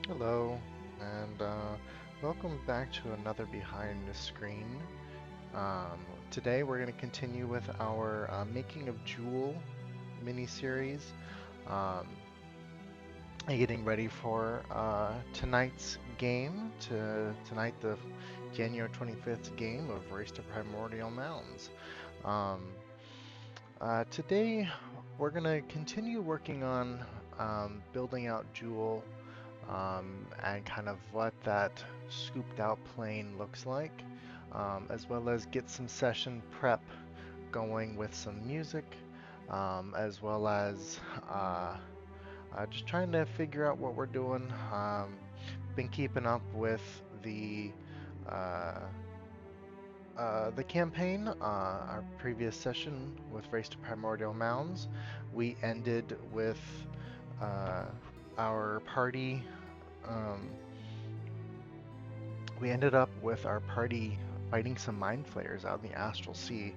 Hello, and welcome back to another Behind the Screen. Um, Today we're going to continue with our Making of Jewel mini-series, um, and getting ready for tonight's game, tonight the January 25th game of Race to Primordial Mounds. Um, Today we're going to continue working on building out Jewel and kind of what that scooped out plane looks like, as well as get some session prep going with some music, as well as just trying to figure out what we're doing. Been keeping up with the uh, the campaign. Our previous session with Race to Primordial Mounds, we ended with uh, our party. Um, we ended up with our party fighting some mind flayers out in the astral sea,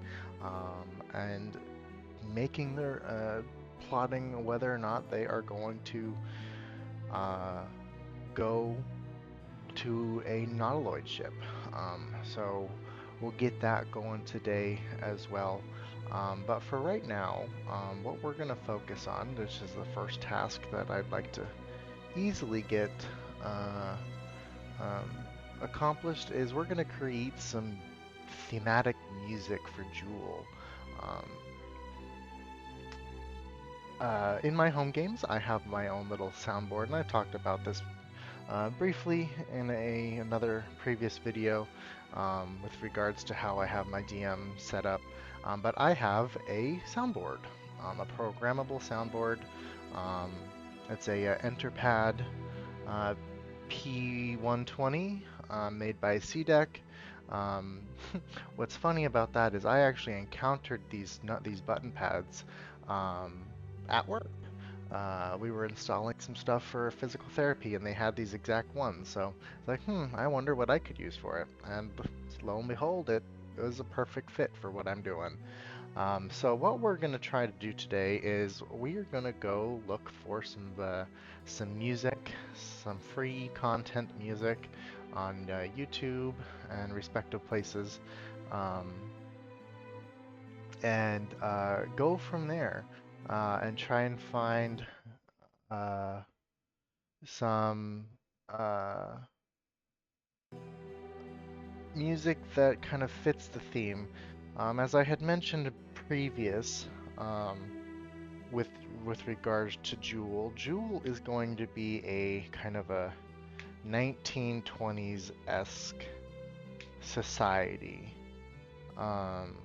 and making their plotting whether or not they are going to uh, go to a nautiloid ship. So we'll get that going today as well. But for right now, what we're going to focus on, this is the first task that I'd like to easily get uh, um, accomplished, is we're going to create some thematic music for Jewel. Um, in my home games, I have my own little soundboard, and I've talked about this briefly in another previous video with regards to how I have my DM set up. But I have a soundboard, a programmable soundboard. Um, it's a Enterpad uh, P120 made by CDEC. Um, what's funny about that is I actually encountered these button pads um, at work. We were installing some stuff for physical therapy, and they had these exact ones. So it's like, I wonder what I could use for it. And lo and behold, it was a perfect fit for what I'm doing. So what we're going to try to do today is we are going to go look for some music, some free content music on YouTube and respective places, um, and go from there and try and find uh, some uh, music that kind of fits the theme. As I had mentioned previous, um, with with regards to Jewel, Jewel is going to be a kind of a 1920s-esque society. Um,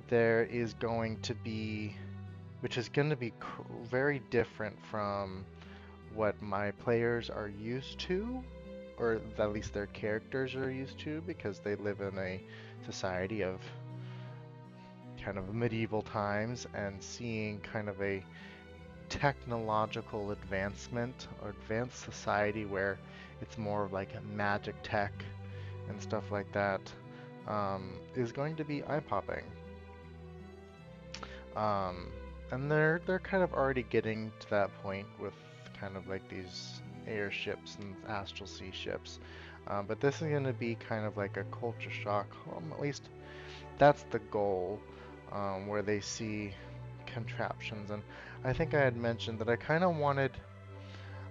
there is going to be, which is going to be very different from what my players are used to, or at least their characters are used to, because they live in a society of kind of medieval times and seeing kind of a technological advancement or advanced society where it's more of like a magic tech and stuff like that, is going to be eye-popping. Um, and they're kind of already getting to that point with kind of like these airships and astral sea ships. But this is going to be kind of like a culture shock. At least that's the goal, where they see contraptions. And I think I had mentioned that I kind of wanted,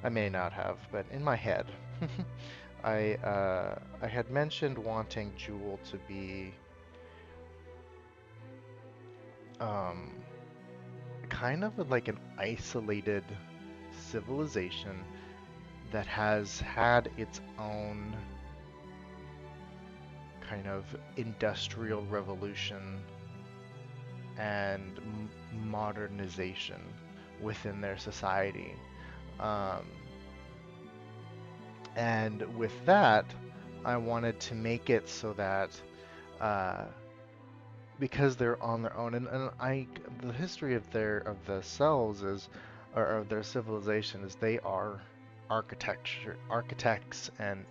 I may not have, but in my head, I had mentioned wanting Jewel to be um, kind of like an isolated civilization that has had its own kind of industrial revolution and modernization within their society. Um, and with that, I wanted to make it so that uh, because they're on their own, and the history of the cells is, or of their civilization is they are architects and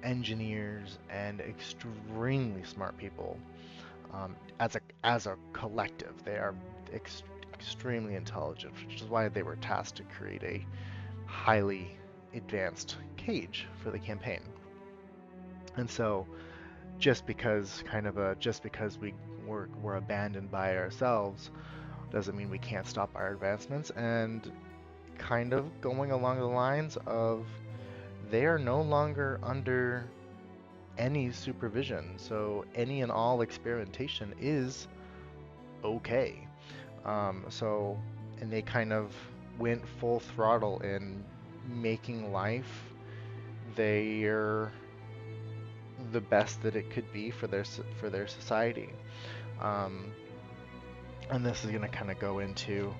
engineers and extremely smart people. As a collective, they are ex extremely intelligent, which is why they were tasked to create a highly advanced cage for the campaign. And so just because we're abandoned by ourselves doesn't mean we can't stop our advancements. And kind of going along the lines of they are no longer under any supervision, so any and all experimentation is okay. So, and they kind of went full throttle in making life their the best that it could be for for their society. Um, and this is going to kind of go into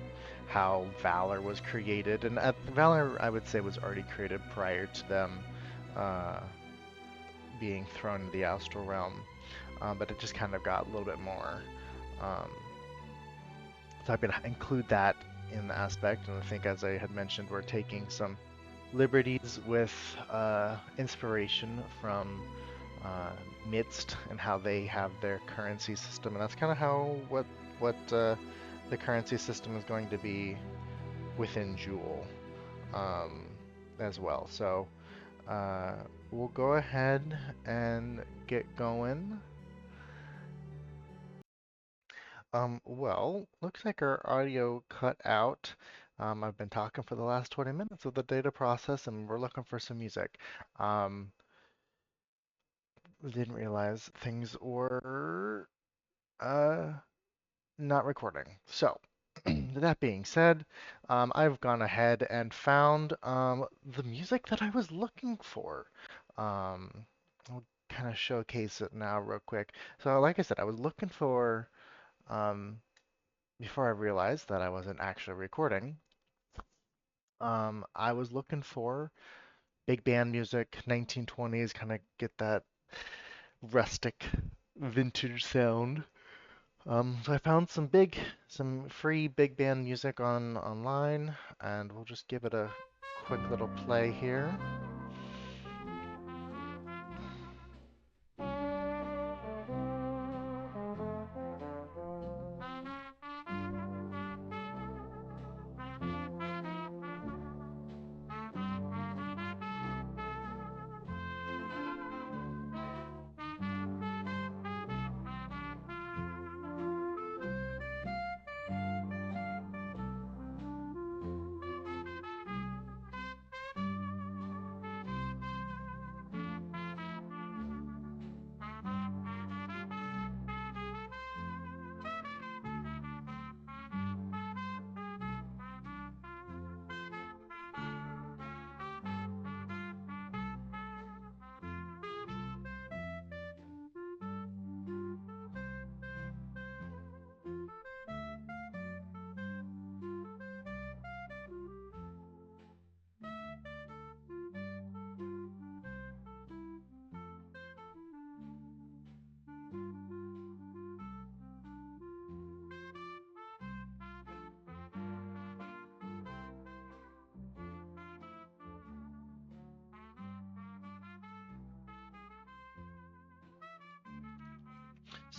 how Valor was created, and Valor I would say was already created prior to them uh, being thrown into the astral realm, but it just kind of got a little bit more. Um, so I'm going to include that in the aspect, and I think as I had mentioned, we're taking some liberties with inspiration from uh, Midst and how they have their currency system, and that's kind of how what the currency system is going to be within Jewel um, as well. So uh, we'll go ahead and get going. Well, looks like our audio cut out. I've been talking for the last 20 minutes of the data process, and we're looking for some music. Um, didn't realize things were uh, not recording. So, that being said, I've gone ahead and found the music that I was looking for. I'll kind of showcase it now real quick. So, like I said, I was looking for, um, before I realized that I wasn't actually recording, I was looking for big band music, 1920s, kind of get that rustic vintage sound. So I found some free big band music online, and we'll just give it a quick little play here.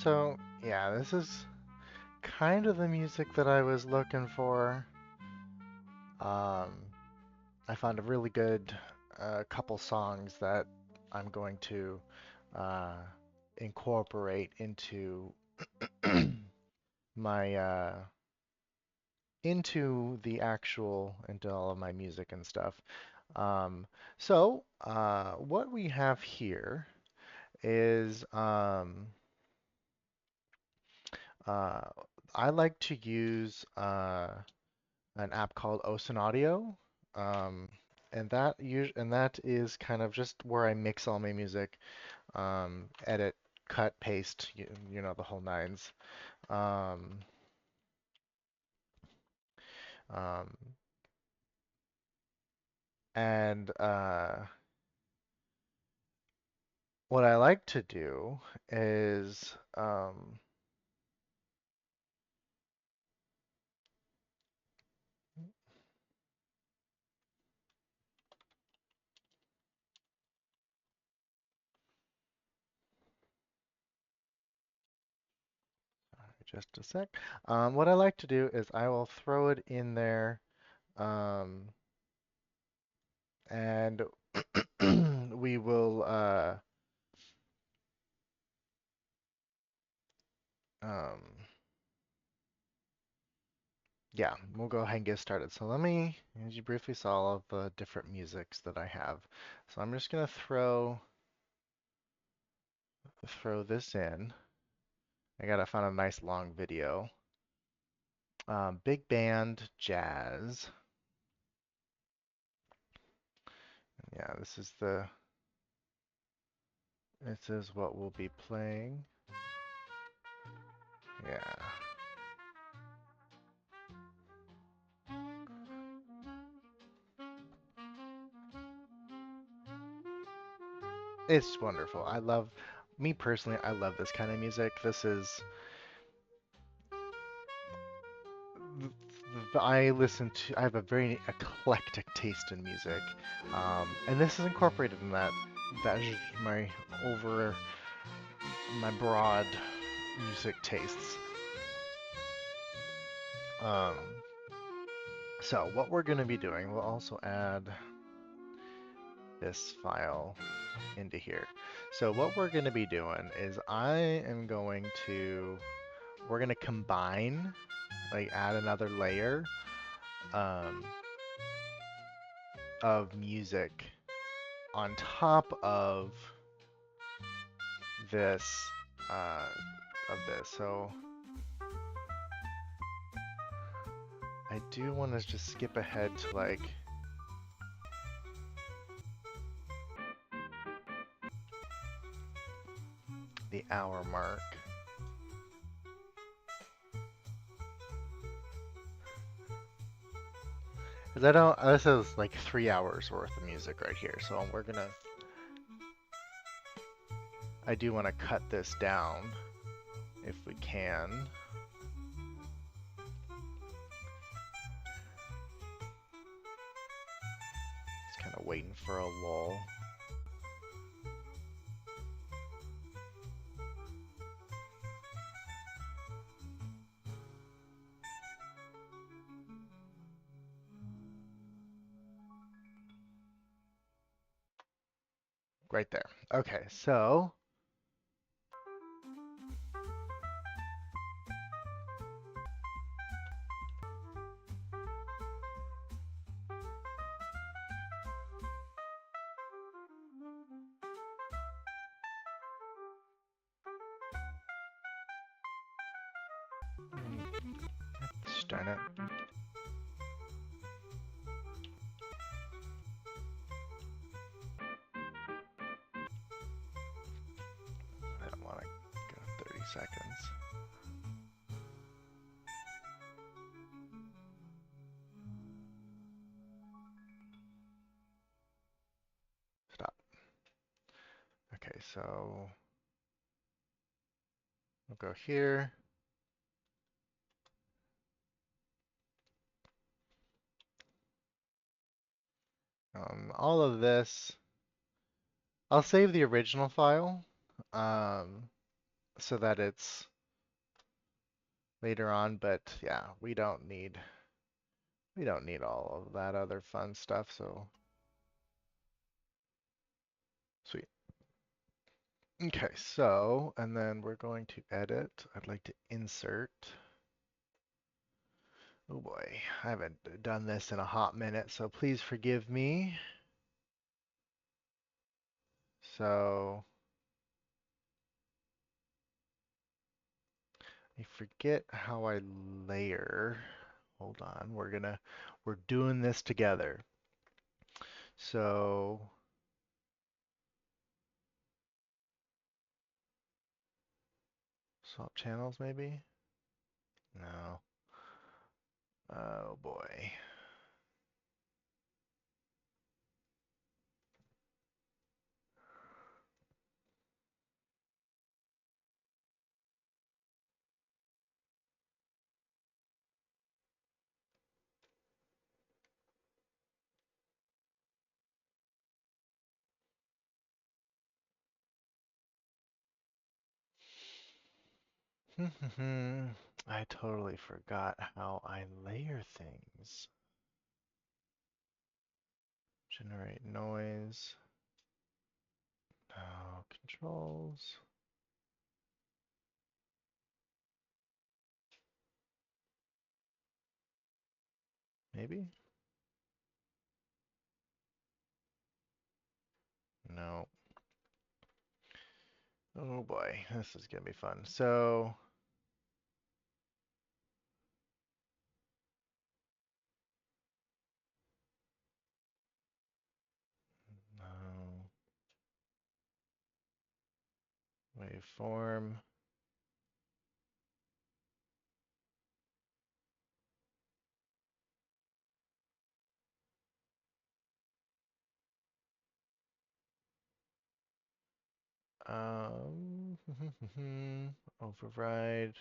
So yeah, this is kind of the music that I was looking for. Um, I found a really good couple songs that I'm going to uh, incorporate my into all of my music and stuff. What we have here is uh, I like to use an app called Ocean Audio, um, and that is kind of just where I mix all my music, edit, cut, paste, you know the whole nines. Um, um, and what I like to do is just a sec. What I like to do is I will throw it in there. Um, and we will um, yeah, we'll go ahead and get started. So let me, as you briefly saw, all of the different musics that I have. So I'm just gonna throw this in. I gotta find a nice long video. Big band jazz. Yeah, this is what we'll be playing. Yeah. It's wonderful. Me personally, I love this kind of music. I have a very eclectic taste in music. And this is incorporated in that is over, my broad music tastes. Um, so what we're going to be doing, we'll also add this file into here. So what we're going to be doing is we're going to combine, like add another layer um, of music on top this, uh, of this. So I do want to just skip ahead to like the hour mark. 'Cause this is like 3 hours worth of music right here. So I do want to cut this down if we can. Just kind of waiting for a lull. Right there. Okay, so darn it. I don't want to go 30 seconds. Stop. Okay, so we'll go here. All of this, I'll save the original file um, so that it's later on, but yeah, we don't need all of that other fun stuff, so sweet. Okay, so, and then we're going to edit. I'd like to insert. Oh boy, I haven't done this in a hot minute, so please forgive me. So, I forget how I layer. Hold on, we're doing this together. So, swap channels maybe? No. Oh boy. I totally forgot how I layer things. Generate noise. Now controls. Maybe? No. Oh boy, this is gonna be fun. So no waveform. Override,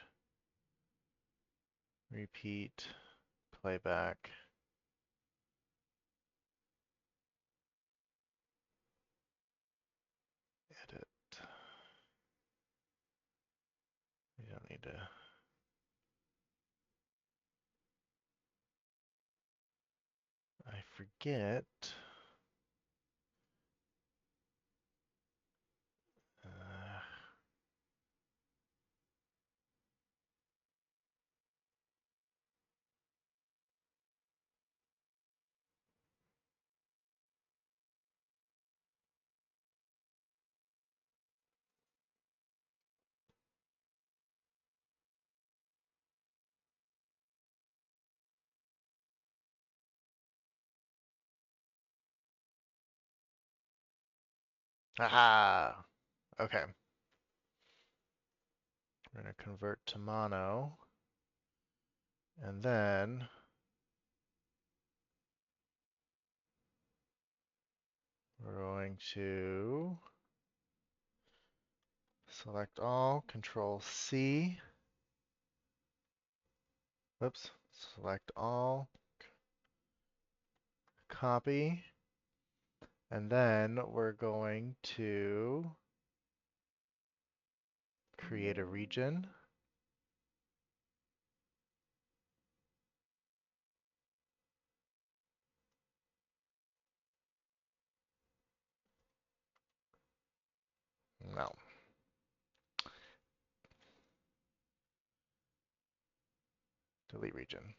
repeat, playback, edit. You don't need to. I forget. Uh, Aha! Okay. We're going to convert to mono. And then we're going to select all, Control C. Whoops. Select all, copy. And then we're going to create a region. No. Delete region.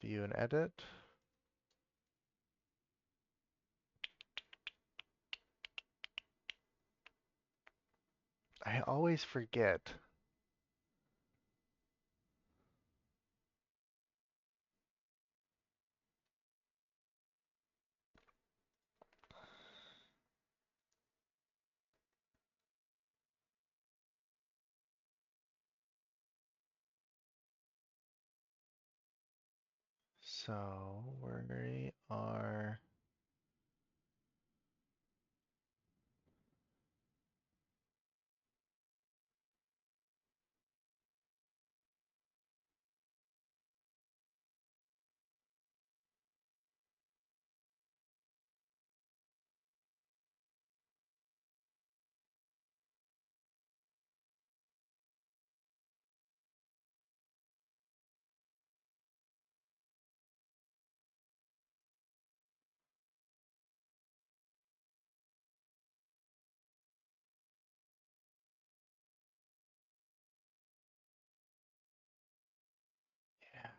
View and edit. I always forget. So we are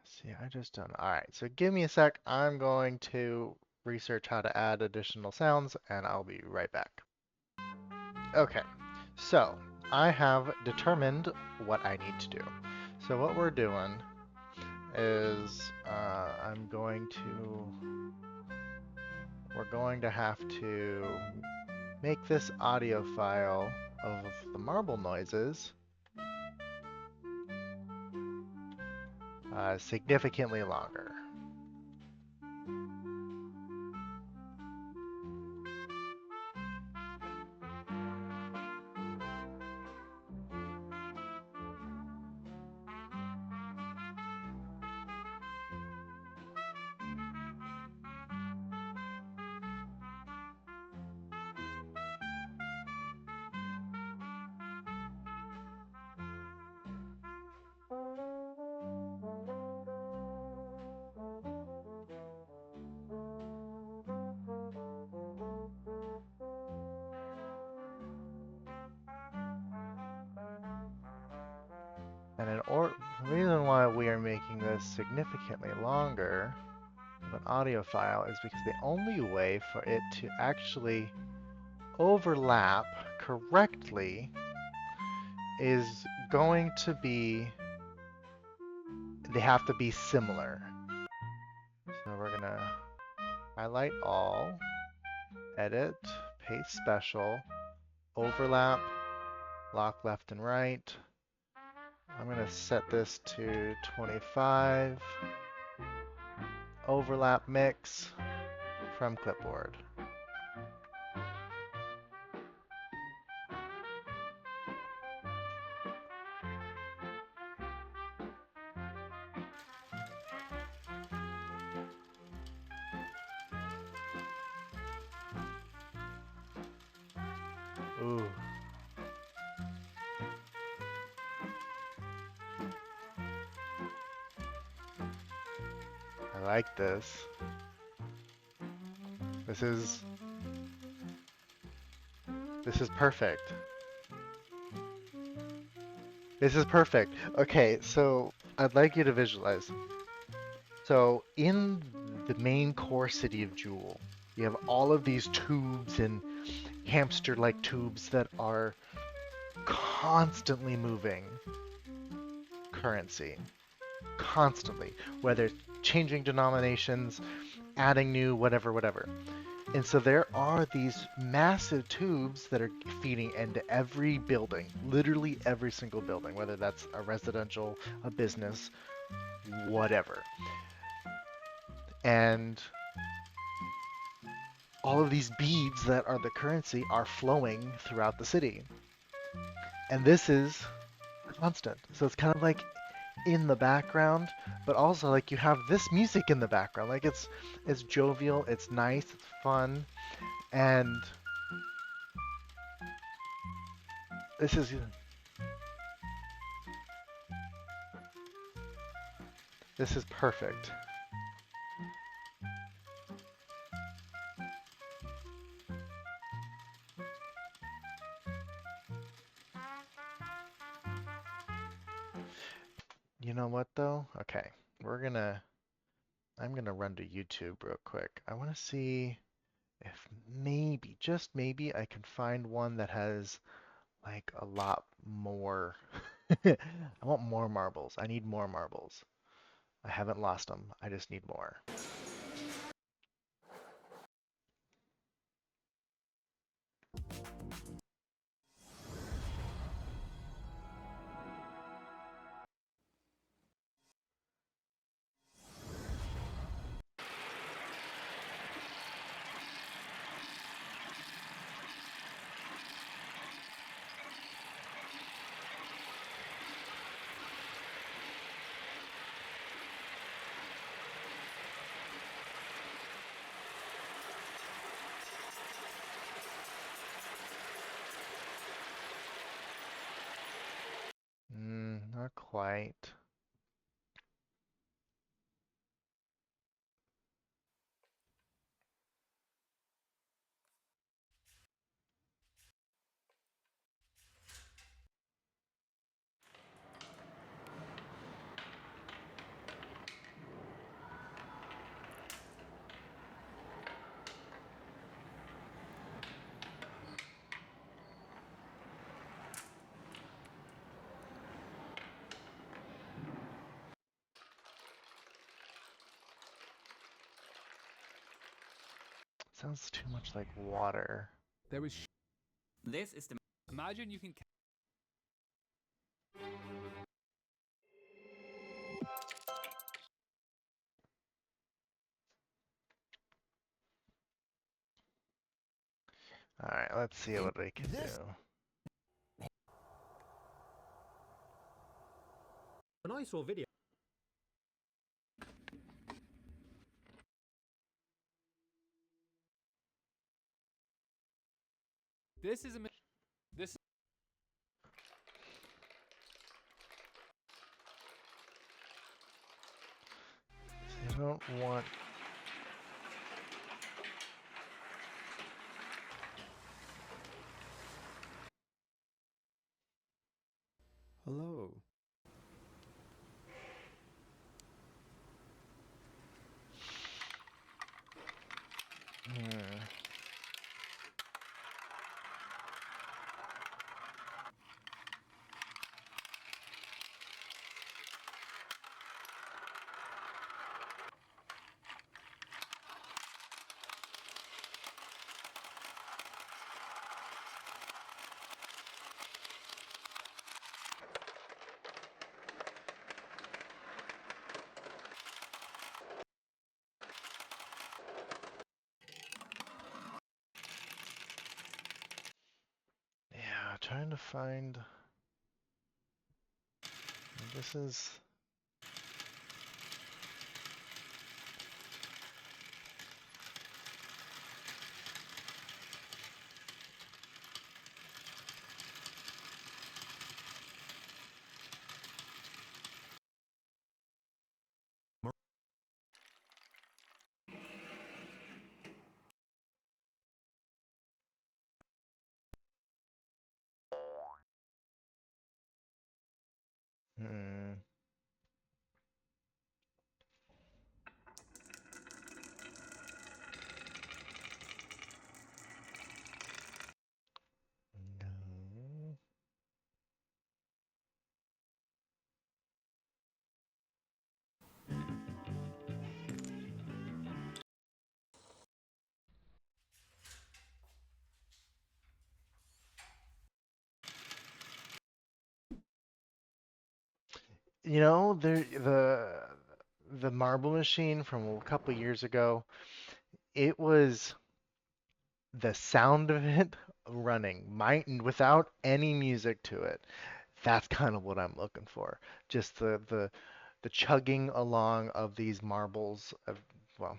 see, I just don't. All right, so give me a sec. I'm going to research how to add additional sounds, and I'll be right back. Okay, so I have determined what I need to do. So what we're doing is we're going to have to make this audio file of the marble noises significantly longer. And the reason why we are making this significantly longer of an audio file is because the only way for it to actually overlap correctly is going to be, they have to be similar. So we're gonna highlight all, edit, paste special, overlap, lock left and right. I'm gonna set this to 25, overlap mix from clipboard. Ooh. I like this. This is perfect. This is perfect. Okay, so I'd like you to visualize. So in the main core city of Jewel, you have all of these tubes and hamster-like tubes that are constantly moving currency. Constantly. Whether it's changing denominations, adding new, whatever. And so there are these massive tubes that are feeding into every building, literally every single building, whether that's a residential, a business, whatever. And all of these beads that are the currency are flowing throughout the city. And this is constant. So it's kind of like in the background, but also like you have this music in the background. Like it's jovial, it's nice, it's fun, and this is perfect. You know what though? Okay, I'm gonna run to YouTube real quick. I want to see if maybe, just maybe, I can find one that has like a lot more. I want more marbles. I need more marbles. I haven't lost them. I just need more. Not quite. Sounds too much like water. There is. This is the. Imagine you can. All right, let's see what I can do. When I saw video. This is a. This. I don't want. Hello. Trying to find. This is. Hmm. No. You know, the marble machine from a couple years ago, it was the sound of it running, without any music to it. That's kind of what I'm looking for. Just the chugging along of these marbles of, well,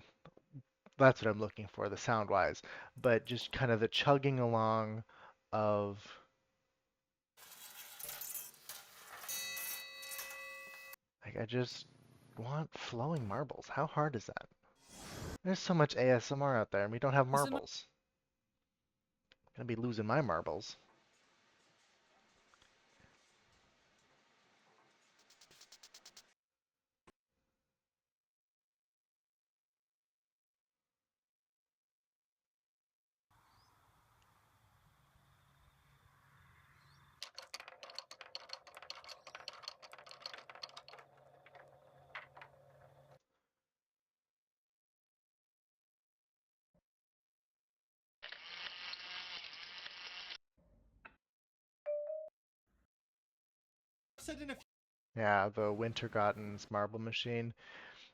that's what I'm looking for, the sound wise. But just kind of the chugging along of, like, I just want flowing marbles. How hard is that? There's so much ASMR out there, and we don't have marbles. Gonna be losing my marbles. Yeah, the Wintergotten's marble machine.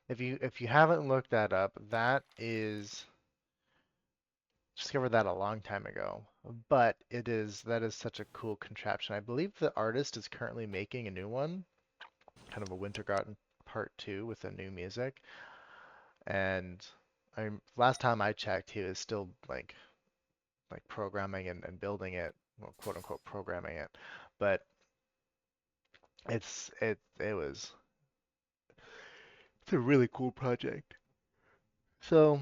If you haven't looked that up, that is discovered that a long time ago. But that is such a cool contraption. I believe the artist is currently making a new one, kind of a Wintergarten Part 2 with the new music. And last time I checked, he was still like programming and building it, well, quote unquote programming it. But it's a really cool project. So,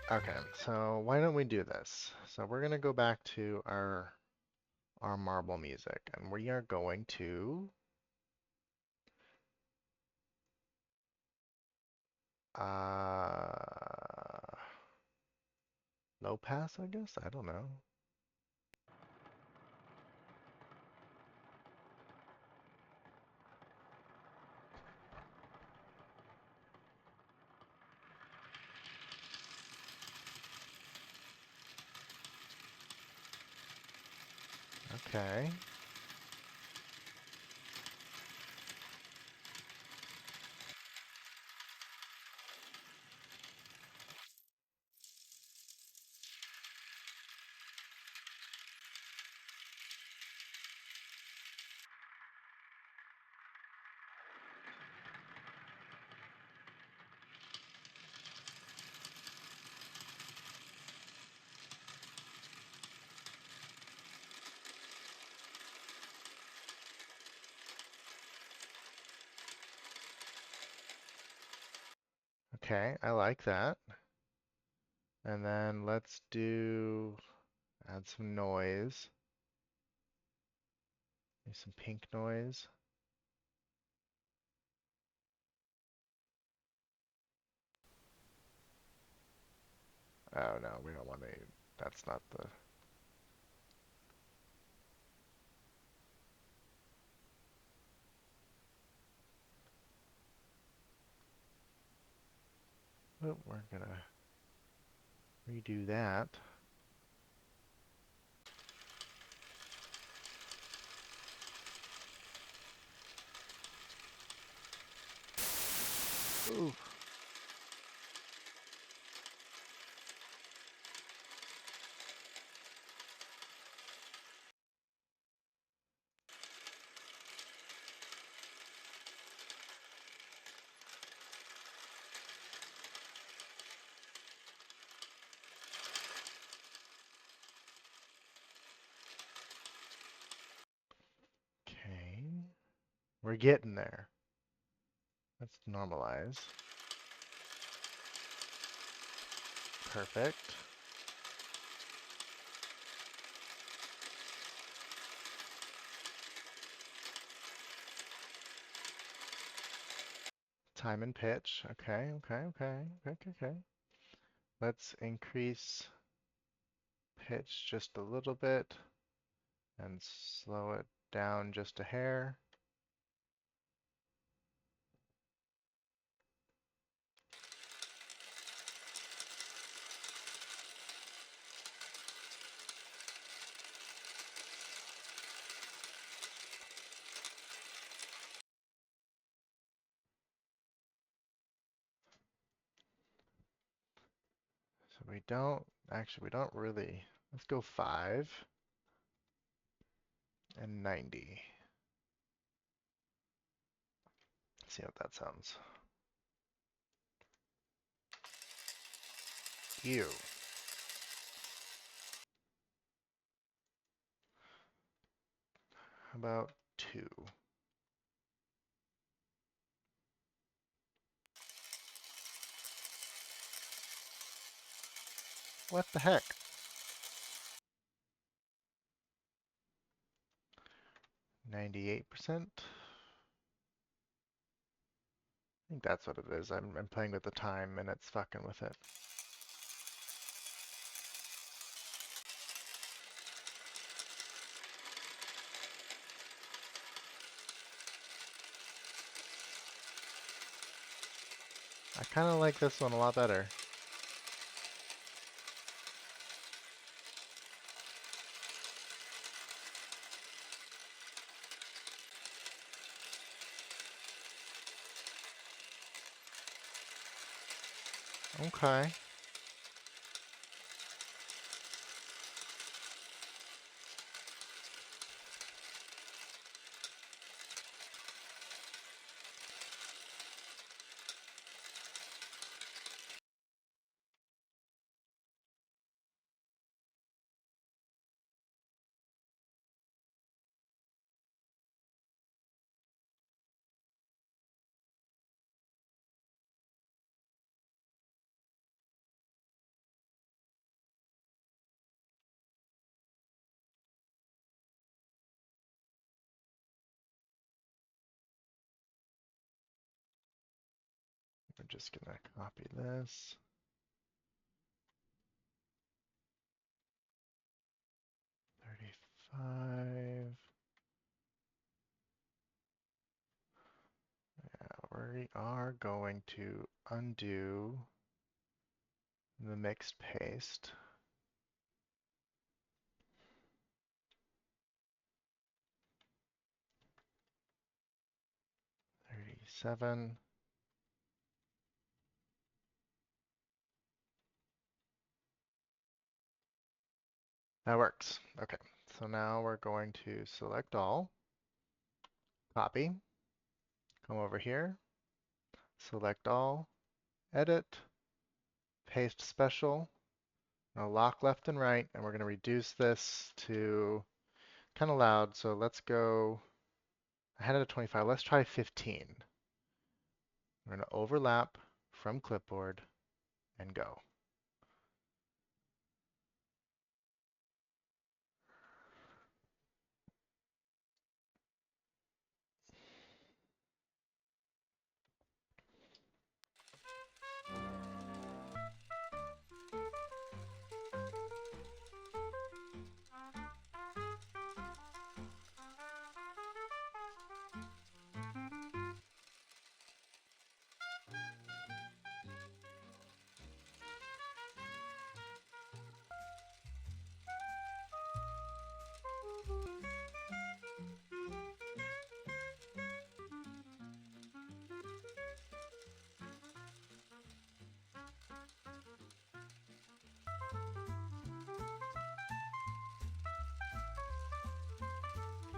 okay, so why don't we do this? So we're gonna go back to our marble music, and we are going to uh low pass, I guess. I don't know. Okay. Okay, I like that. And then let's add some noise. Maybe some pink noise. Oh no, we don't want to. That's not the. Oh, we're gonna redo that. Ooh. We're getting there. Let's normalize. Perfect. Time and pitch. Okay, okay, okay, okay, okay. Let's increase pitch just a little bit and slow it down just a hair. So we don't really, let's go 5 and 90. Let's see what that sounds. Ew. How about 2? What the heck? 98%? I think that's what it is. I'm playing with the time and it's fucking with it. I kind of like this one a lot better. Okay. I'm just gonna copy this. 35. We are going to undo the mixed paste. 37. That works. Okay, so now we're going to select all, copy, come over here, select all, edit, paste special, now lock left and right, and we're going to reduce this to kind of loud. So let's go, I had it at 25, let's try 15. We're going to overlap from clipboard and go.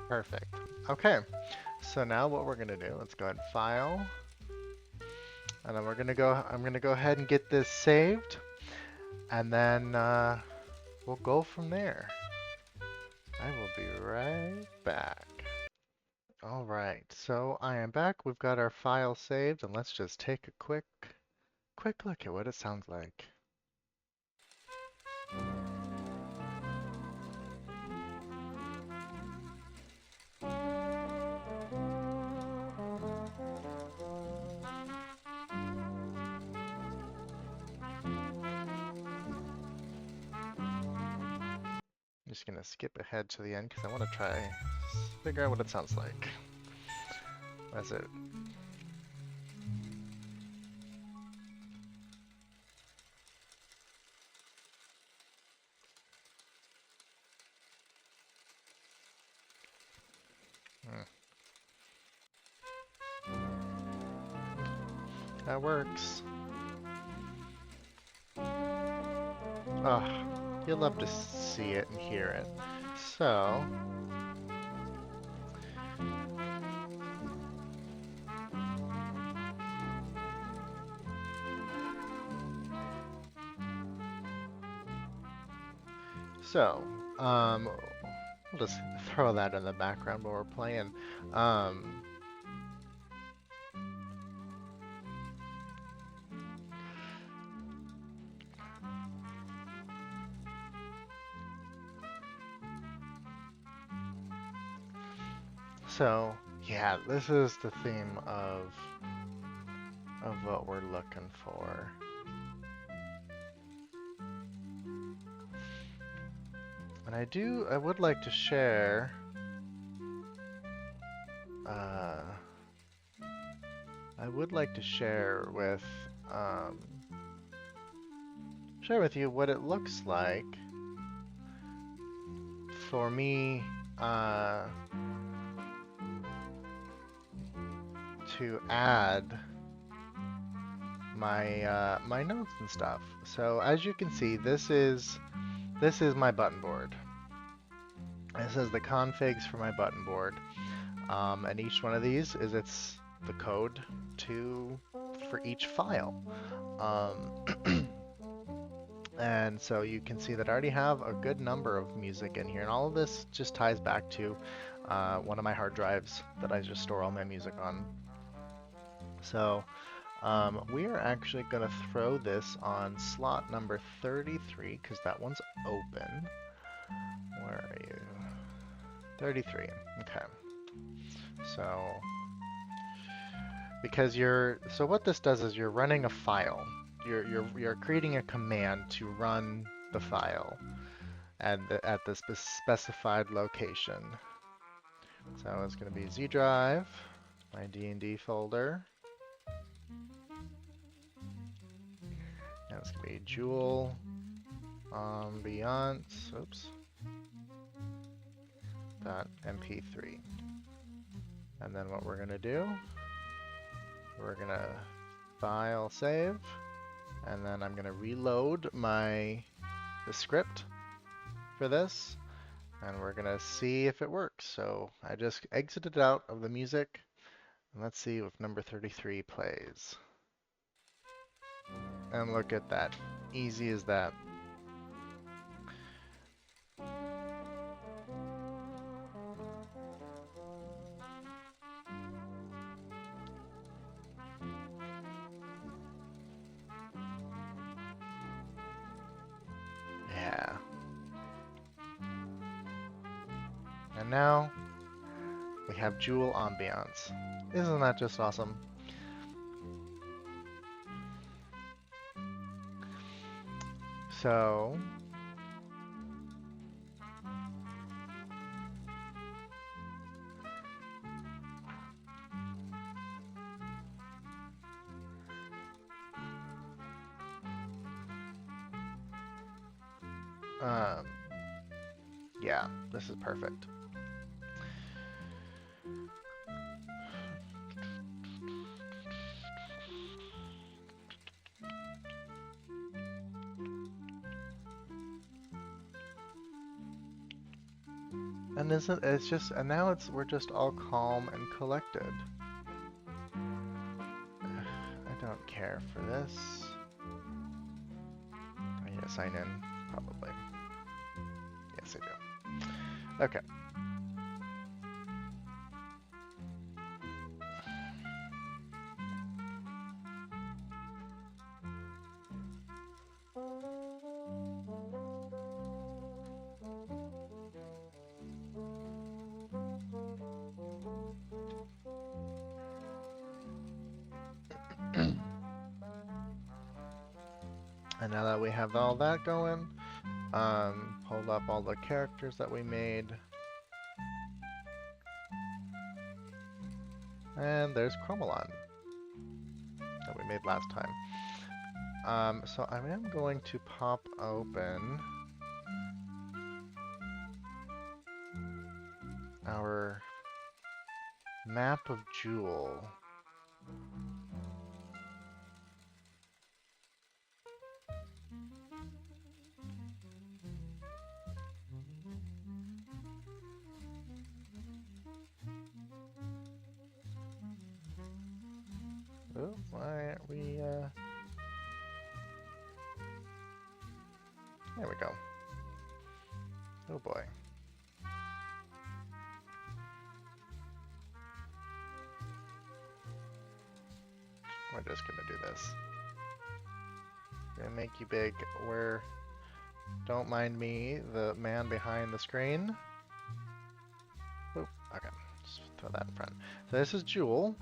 Perfect. Okay, so now what we're gonna do, let's go ahead and file, and then I'm gonna go ahead and get this saved, and then we'll go from there. I will be right back. Alright, so I am back. We've got our file saved, and let's just take a quick look at what it sounds like. I'm just gonna skip ahead to the end because I want to try figure out what it sounds like. That's it. That works. Oh, you'll love to see it and hear it. So, so, we'll just throw that in the background while we're playing. Um, so, yeah, this is the theme of what we're looking for. And I would like to share, I would like to share with you what it looks like for me, to add my my notes and stuff. So as you can see, this is my button board. This is the configs for my button board, and each one of these is the code for each file. And so you can see that I already have a good number of music in here, and all of this just ties back to one of my hard drives that I just store all my music on. So we are actually going to throw this on slot number 33 because that one's open. Where are you? 33. Okay. So so what this does is you're running a file. You're creating a command to run the file at the specified location. So it's going to be Z drive, my D&D folder. And it's going to be Joule ambiance, .mp3. And then what we're going to do, we're going to file save, and then I'm going to reload the script for this, and we're going to see if it works. So I just exited out of the music, and let's see if number 33 plays. And look at that. Easy as that. Yeah. And now we have Joule ambiance. Isn't that just awesome? So yeah, this is perfect. And we're just all calm and collected. I don't care for this. I need to sign in, probably. Yes, I do. Okay. And now that we have all that going, pulled up all the characters that we made. And there's Chromalon that we made last time. So I am going to pop open our map of Jewel. Oh, why aren't we, There we go. Oh boy. We're just gonna do this. Gonna make you big. Don't mind me, the man behind the screen. Oop, okay. Just throw that in front. So this is Jewel.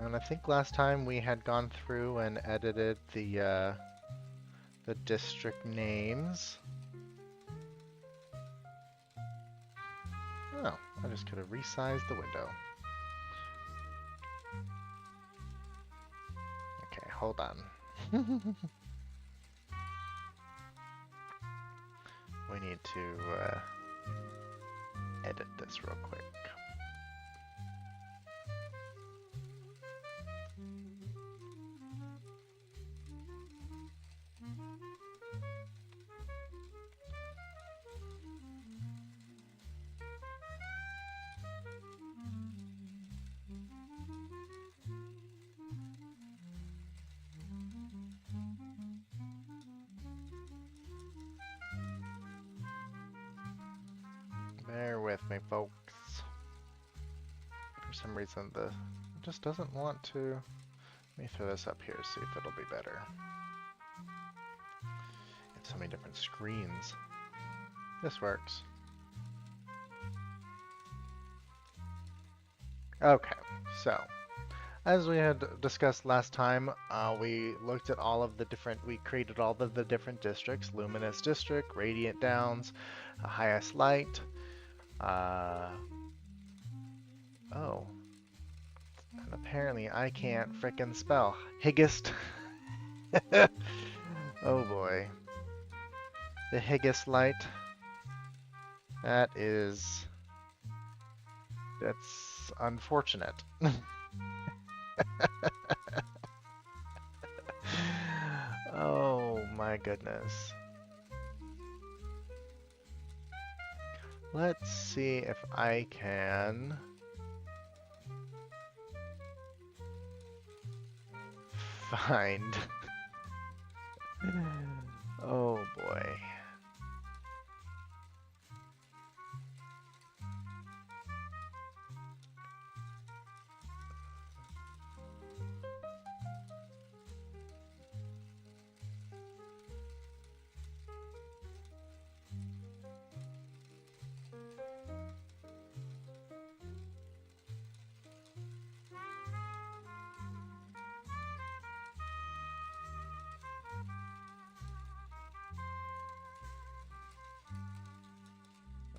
And I think last time we had gone through and edited the district names. Oh, I just could have resized the window. Okay, hold on. We need to edit this real quick. Bear with me, folks. For some reason, it just doesn't want to. Let me throw this up here, see if it'll be better. It's so many different screens. This works. Okay, so as we had discussed last time, we looked at all of the different, we created all of the different districts: Luminous District, Radiant Downs, Highest Light. Oh. And apparently I can't frickin' spell. Higgest. Oh boy. The Higgest Light. That's unfortunate. Oh my goodness. Let's see if I can find. Oh boy.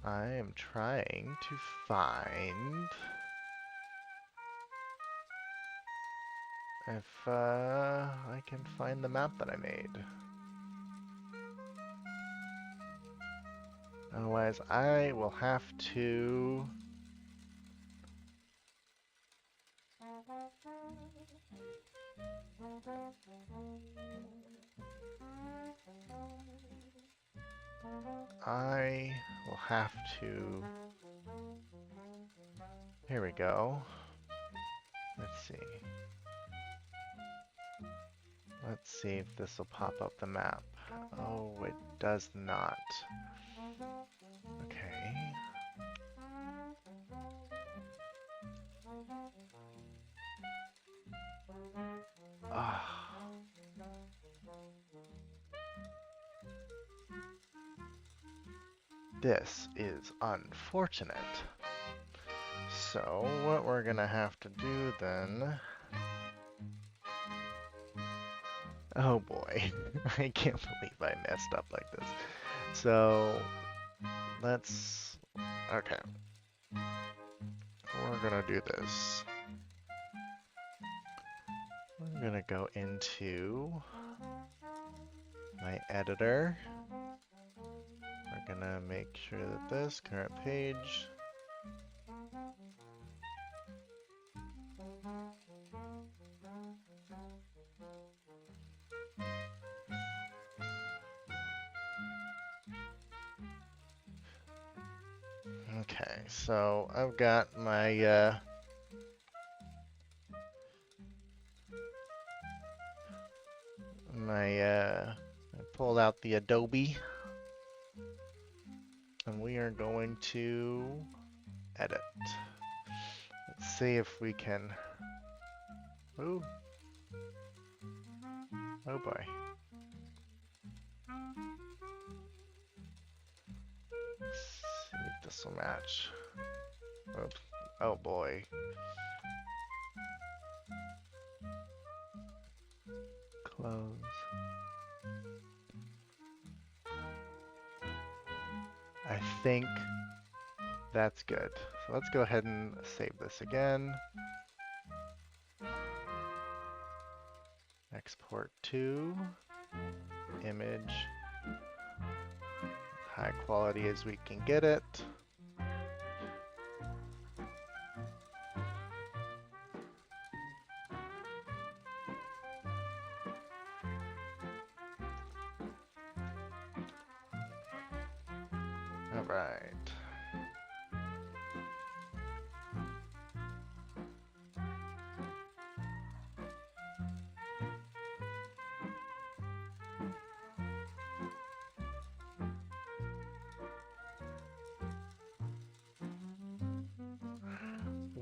I am trying to find if I can find the map that I made. Otherwise, I will have to Here we go. Let's see. Let's see if this will pop up the map. Oh, it does not. Okay. Ah. This is unfortunate. So, what we're gonna have to do then Oh boy, I can't believe I messed up like this. So let's, okay, we're gonna do this. I'm gonna go into my editor. We're gonna make sure that this current page. Okay, so I've got I pulled out the Adobe, and we are going to edit. Let's see if we can. Ooh. Oh boy. Let's see if this will match. Oops. Oh boy. Close. I think that's good. So let's go ahead and save this again. Export to image. High quality as we can get it. All right.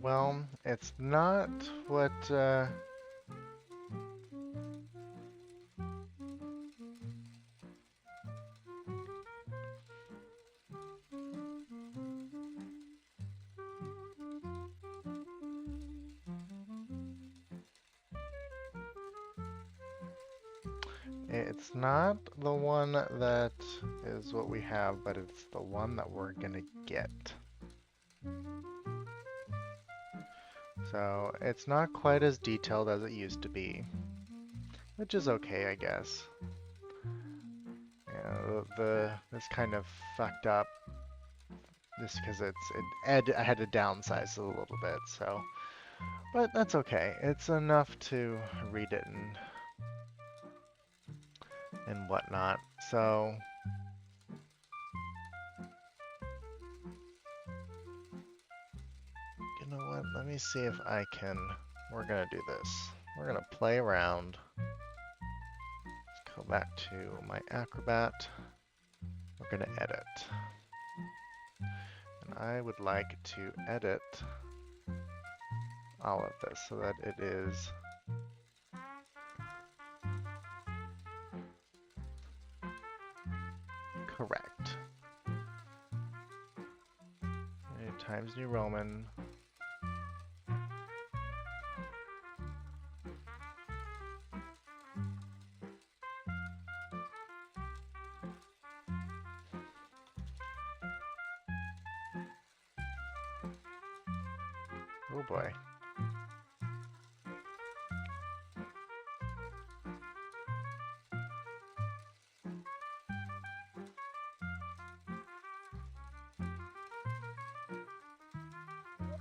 Well, it's not what it's not the one that is what we have, but it's the one that we're gonna get. So it's not quite as detailed as it used to be, which is okay, I guess. Yeah, this kind of fucked up just because I had to downsize it a little bit, so but that's okay. It's enough to read it and whatnot. So you know what? Let me see if I can. We're gonna do this. We're gonna play around. Let's go back to my Acrobat. We're gonna edit. And I would like to edit all of this so that it is correct. Times New Roman. Oh boy.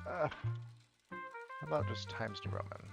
How about just Times New Roman?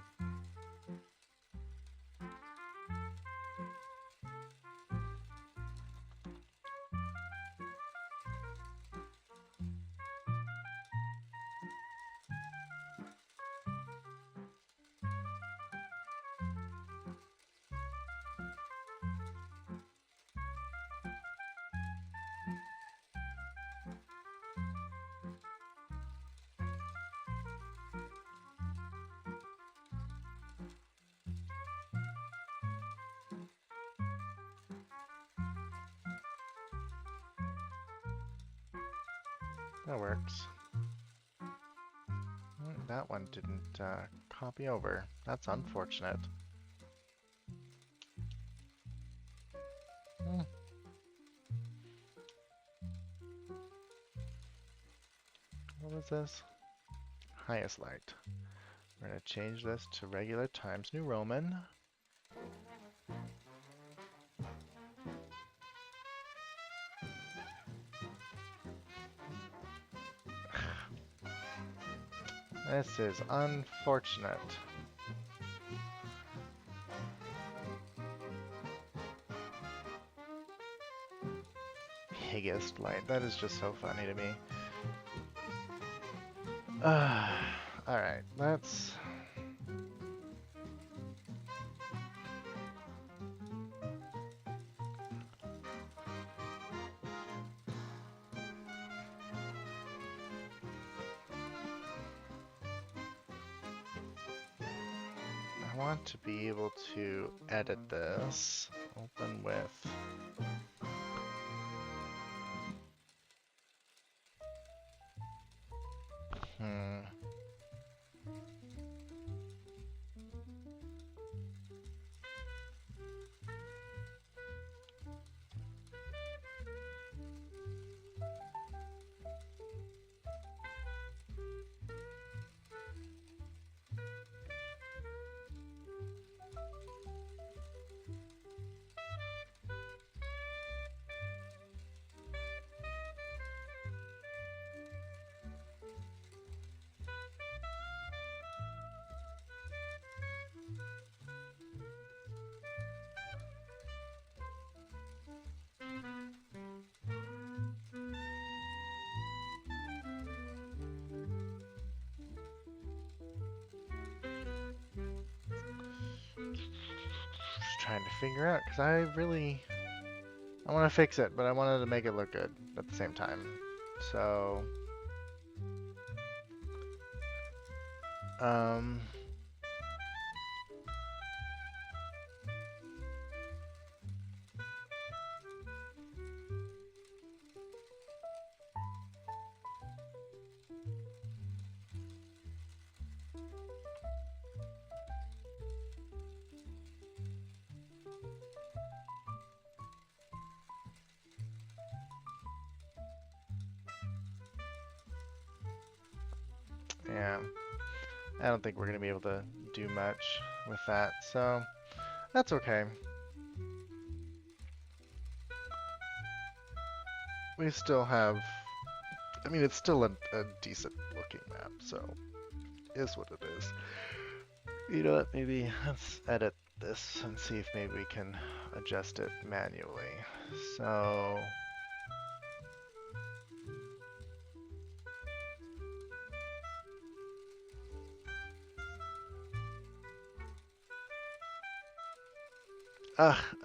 That works. That one didn't copy over. That's unfortunate. is this? Highest light. We're going to change this to regular Times New Roman. This is unfortunate. Biggest light. That is just so funny to me. Alright, let's... I want to be able to edit this. Open with... Just trying to figure out, because I want to fix it, but I wanted to make it look good at the same time. So, yeah, I don't think we're going to be able to do much with that, so that's okay. We still have, I mean, it's still a decent looking map, so is what it is. You know what, maybe let's edit this and see if maybe we can adjust it manually. So,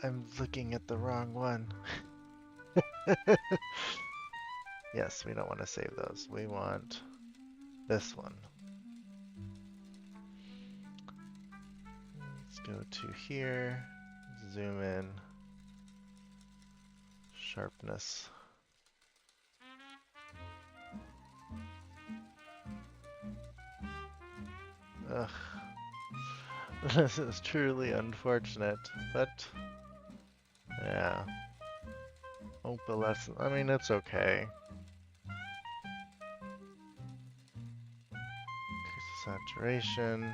I'm looking at the wrong one. Yes, we don't want to save those. We want this one. Let's go to here, zoom in, sharpness. Ugh. This is truly unfortunate, but yeah. Opalescent, I mean, it's okay. Increase the saturation.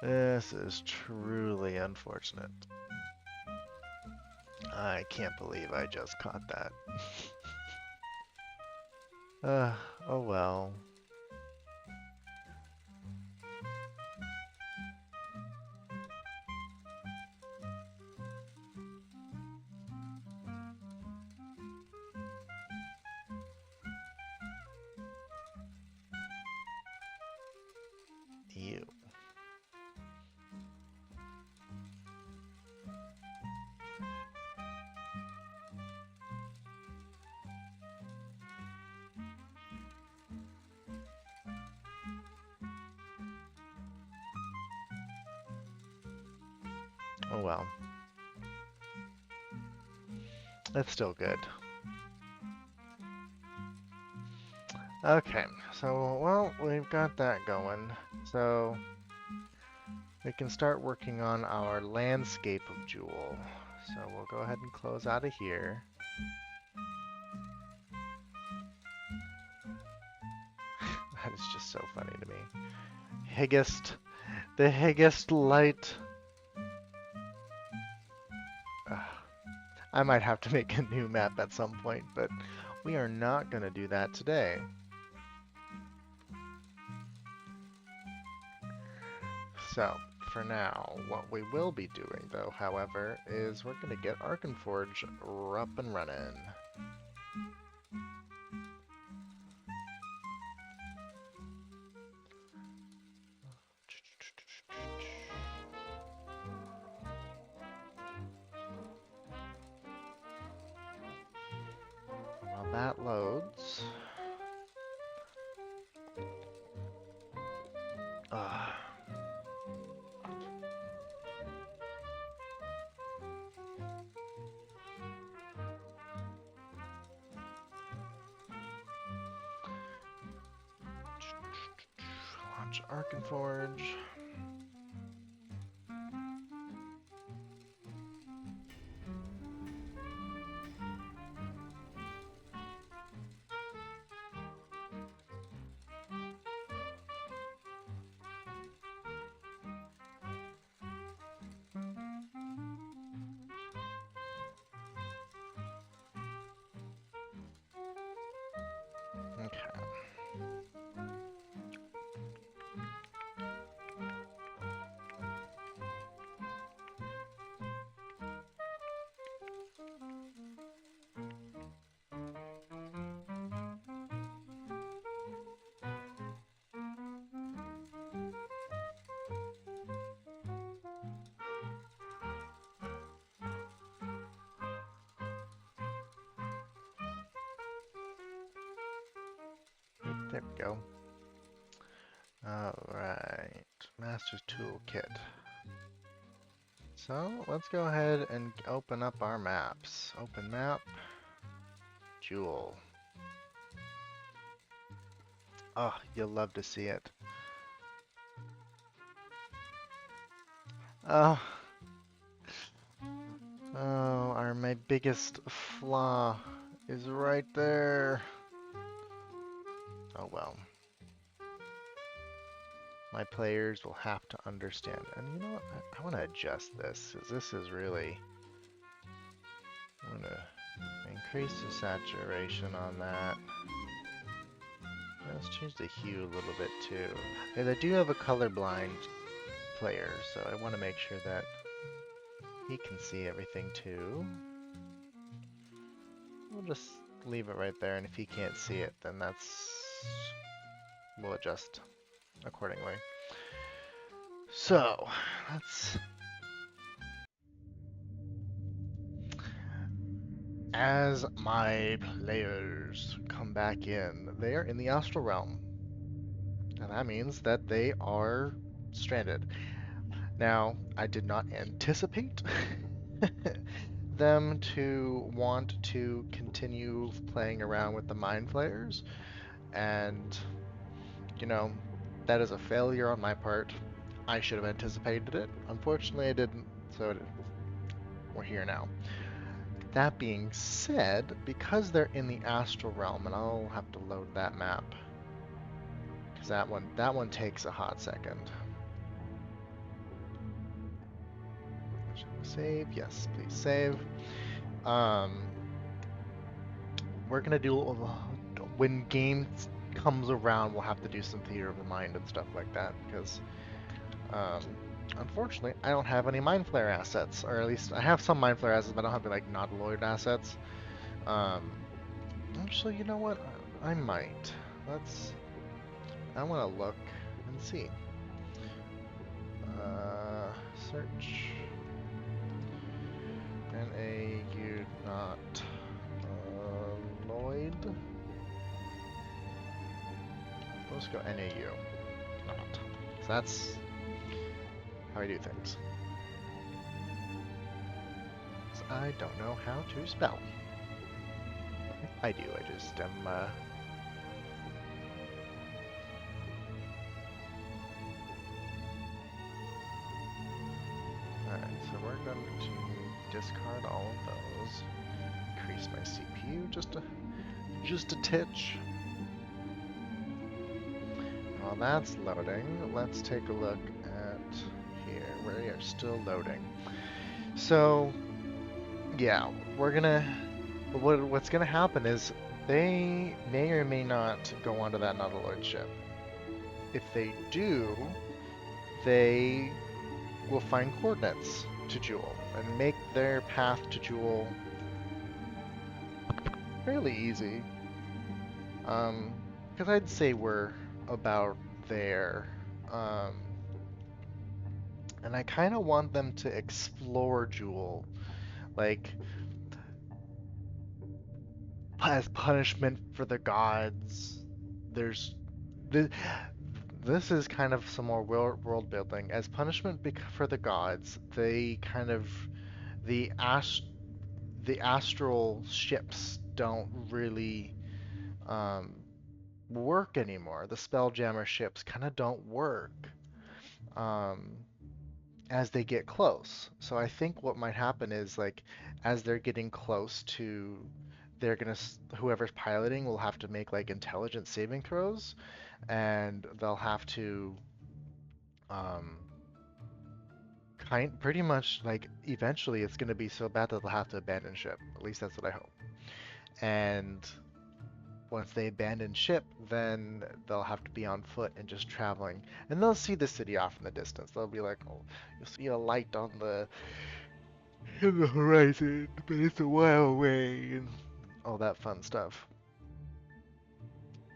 This is truly unfortunate. I can't believe I just caught that. Oh well. Ew. Oh well. That's still good. Okay, so, well, we've got that going. So, we can start working on our landscape of Jewel. So we'll go ahead and close out of here. That is just so funny to me. Higgest, the Higgest light. I might have to make a new map at some point, but we are not going to do that today. So, for now, what we will be doing, though, however, is we're going to get Arkenforge up and running. While that loads... Launch Arkenforge. Okay. There we go. Alright, Master's Toolkit. So, let's go ahead and open up our maps. Open map, Jewel. Oh, you'll love to see it. Oh, my biggest flaw is right there. Oh well. My players will have to understand. And you know what? I want to adjust this, because this is really... I'm going to increase the saturation on that. Let's change the hue a little bit too. And I do have a colorblind player, so I want to make sure that he can see everything too. We'll just leave it right there, and if he can't see it, then we'll adjust accordingly. So, let's... As my players come back in, they are in the astral realm. And that means that they are stranded. Now, I did not anticipate them to want to continue playing around with the mind flayers, and you know, that is a failure on my part. I should have anticipated it. Unfortunately, I didn't, so we're here now. That being said, because they're in the astral realm, and I'll have to load that map, because that one takes a hot second. Should we save? Yes, please save. We're gonna do when game comes around, we'll have to do some theater of the mind and stuff like that, because unfortunately I don't have any mind flare assets, or at least I have some mind flare assets, but I don't have any like nautiloid assets. Actually, you know what? I might. I want to look and see. Search. NAU not Lloyd. Let's go NAU not. So that's how I do things. So I don't know how to spell. I do. I just am Alright, so we're going to discard all of those. Increase my CPU just a titch. While that's loading, let's take a look at here. We are still loading. So, yeah, what's gonna happen is they may or may not go onto that Nautiloid ship. If they do, they will find coordinates to Jewel and make their path to Jewel fairly easy. Because I'd say we're about there. Um, and I kind of want them to explore Jewel, like as punishment for the gods. There's this, this is kind of some more world building. As punishment for the gods, they kind of the the astral ships don't really um, work anymore. The Spelljammer ships kind of don't work um, as they get close. So I think what might happen is like as they're getting close to, they're gonna whoever's piloting will have to make like intelligence saving throws, and they'll have to um, pretty much like eventually it's gonna be so bad that they'll have to abandon ship. At least that's what I hope. And once they abandon ship, then they'll have to be on foot and just traveling. And they'll see the city off in the distance. They'll be like, oh, you'll see a light on in the horizon, but it's a while away, and all that fun stuff.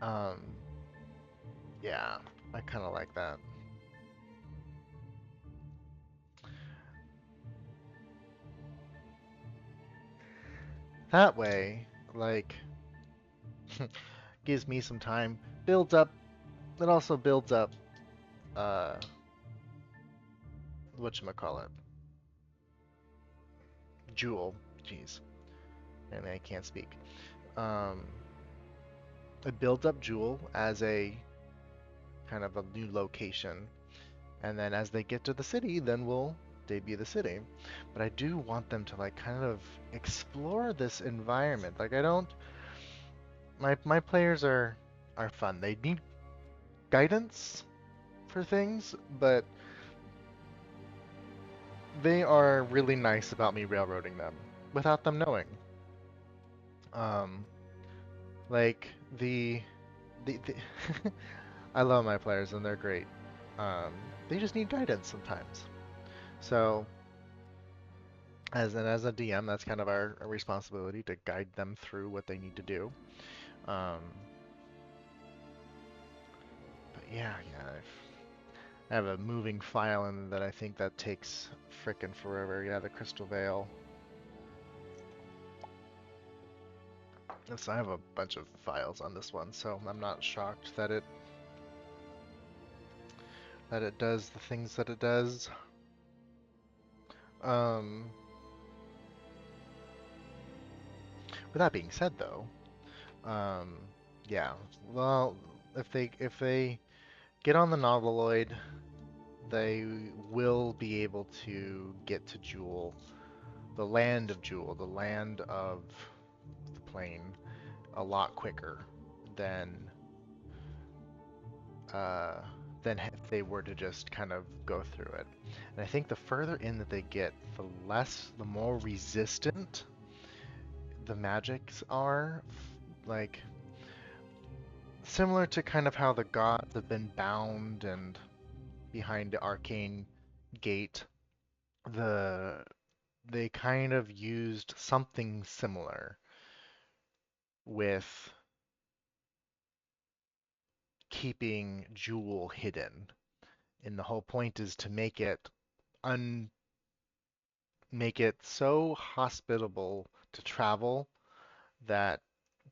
Um, yeah, I kind of like that. That way, like, gives me some time, builds up. It also builds up, uh, whatchamacallit, Jewel. Jeez, and I can't speak. Um, it builds up Jewel as a kind of a new location, and then as they get to the city, then we'll debut the city. But I do want them to like kind of explore this environment. Like I don't, my players are fun. They need guidance for things, but they are really nice about me railroading them without them knowing. Um, like the I love my players and they're great. Um, they just need guidance sometimes. So as a DM, that's kind of our responsibility to guide them through what they need to do. Um, but yeah, I have a moving file in that I think that takes frickin' forever. Yeah, the Crystal Veil. Yes, I have a bunch of files on this one, so I'm not shocked that it does the things that it does. Um, with that being said, though, um, yeah, well, if they get on the Nautiloid, they will be able to get to Jewel, the land of Jewel, the land of the plane, a lot quicker than uh, than if they were to just kind of go through it. And I think the further in that they get, the more resistant the magics are. Like, similar to kind of how the gods have been bound and behind the arcane gate, the they kind of used something similar with keeping Jewel hidden. And the whole point is to un make it so hospitable to travel that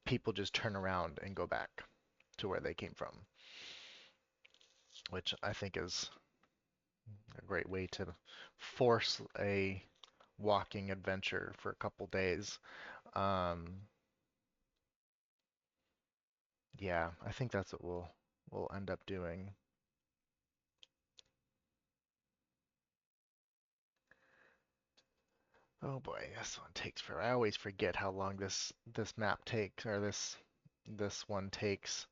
people just turn around and go back to where they came from, which I think is a great way to force a walking adventure for a couple days. Um, yeah, I think that's what we'll end up doing. Oh boy, this one takes forever. I always forget how long this map takes, or this one takes.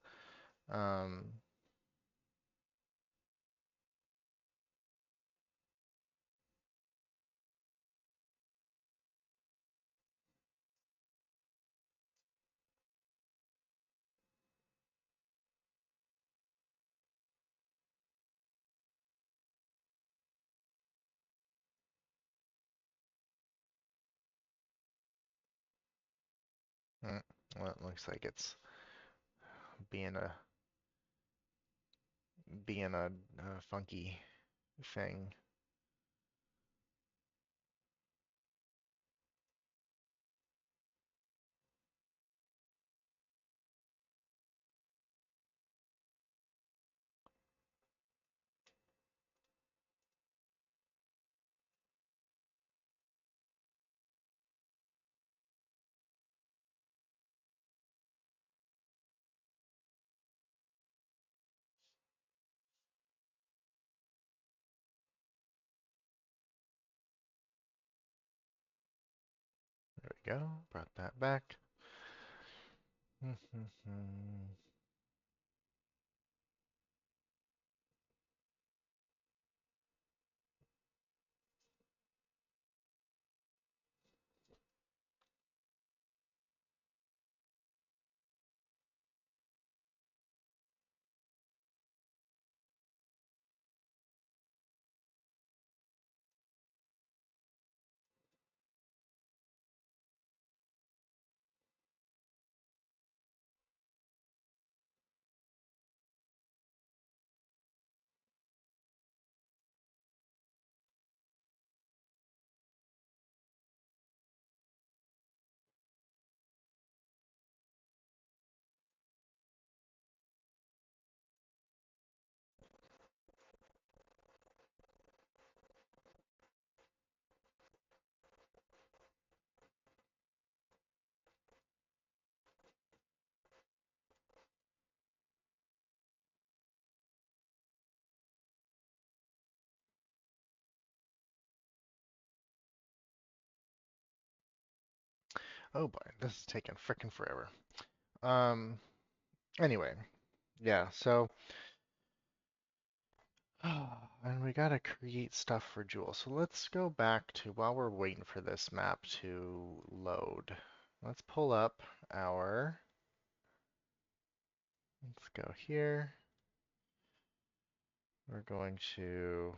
Um, mm, well, it looks like it's being a being a funky thing. There we go. Brought that back. Oh boy, this is taking frickin' forever. Um, anyway, yeah, so and we gotta create stuff for Jewel. So let's go back to while we're waiting for this map to load. Let's pull up our, let's go here. We're going to,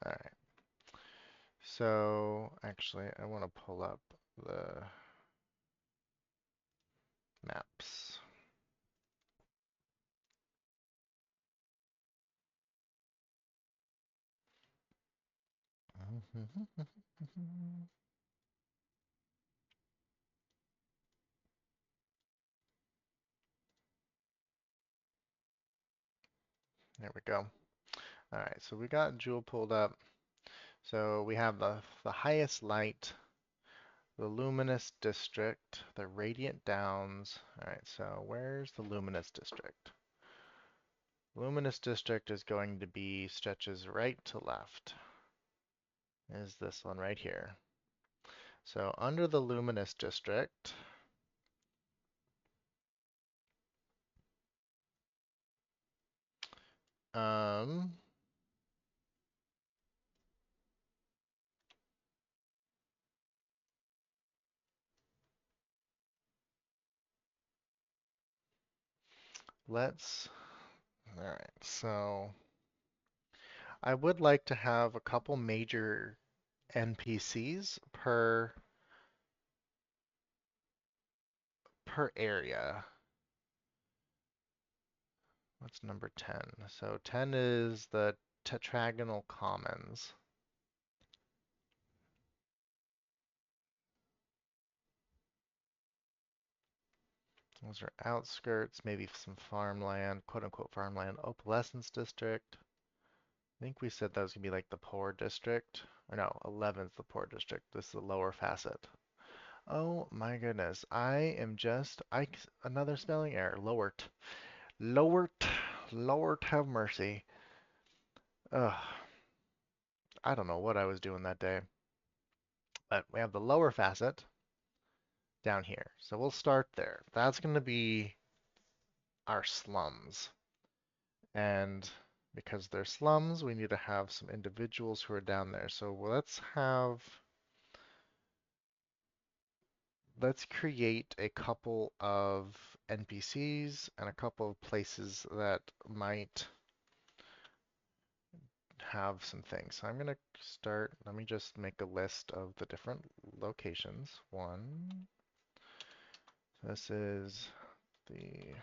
all right. So actually, I want to pull up the maps. There we go. All right, so we got Jewel pulled up. So we have the highest light, the luminous district, the radiant downs. All right, so where's the luminous district? Luminous district is going to be stretches right to left. Is this one right here. So under the luminous district, um, let's, all right, so I would like to have a couple major NPCs per area. What's number 10? So 10 is the tetragonal commons. Those are outskirts, maybe some farmland, quote unquote farmland. Opalescence district. I think we said that was gonna be like the poor district. Or no, 11's the poor district. This is the lower facet. Oh my goodness. Another spelling error. Lowert. Lowert. Lowert have mercy. Ugh. I don't know what I was doing that day. But we have the lower facet down here. So we'll start there. That's going to be our slums. And because they're slums, we need to have some individuals who are down there. So let's create a couple of NPCs and a couple of places that might have some things. So I'm going to start, let me just make a list of the different locations. One, this is the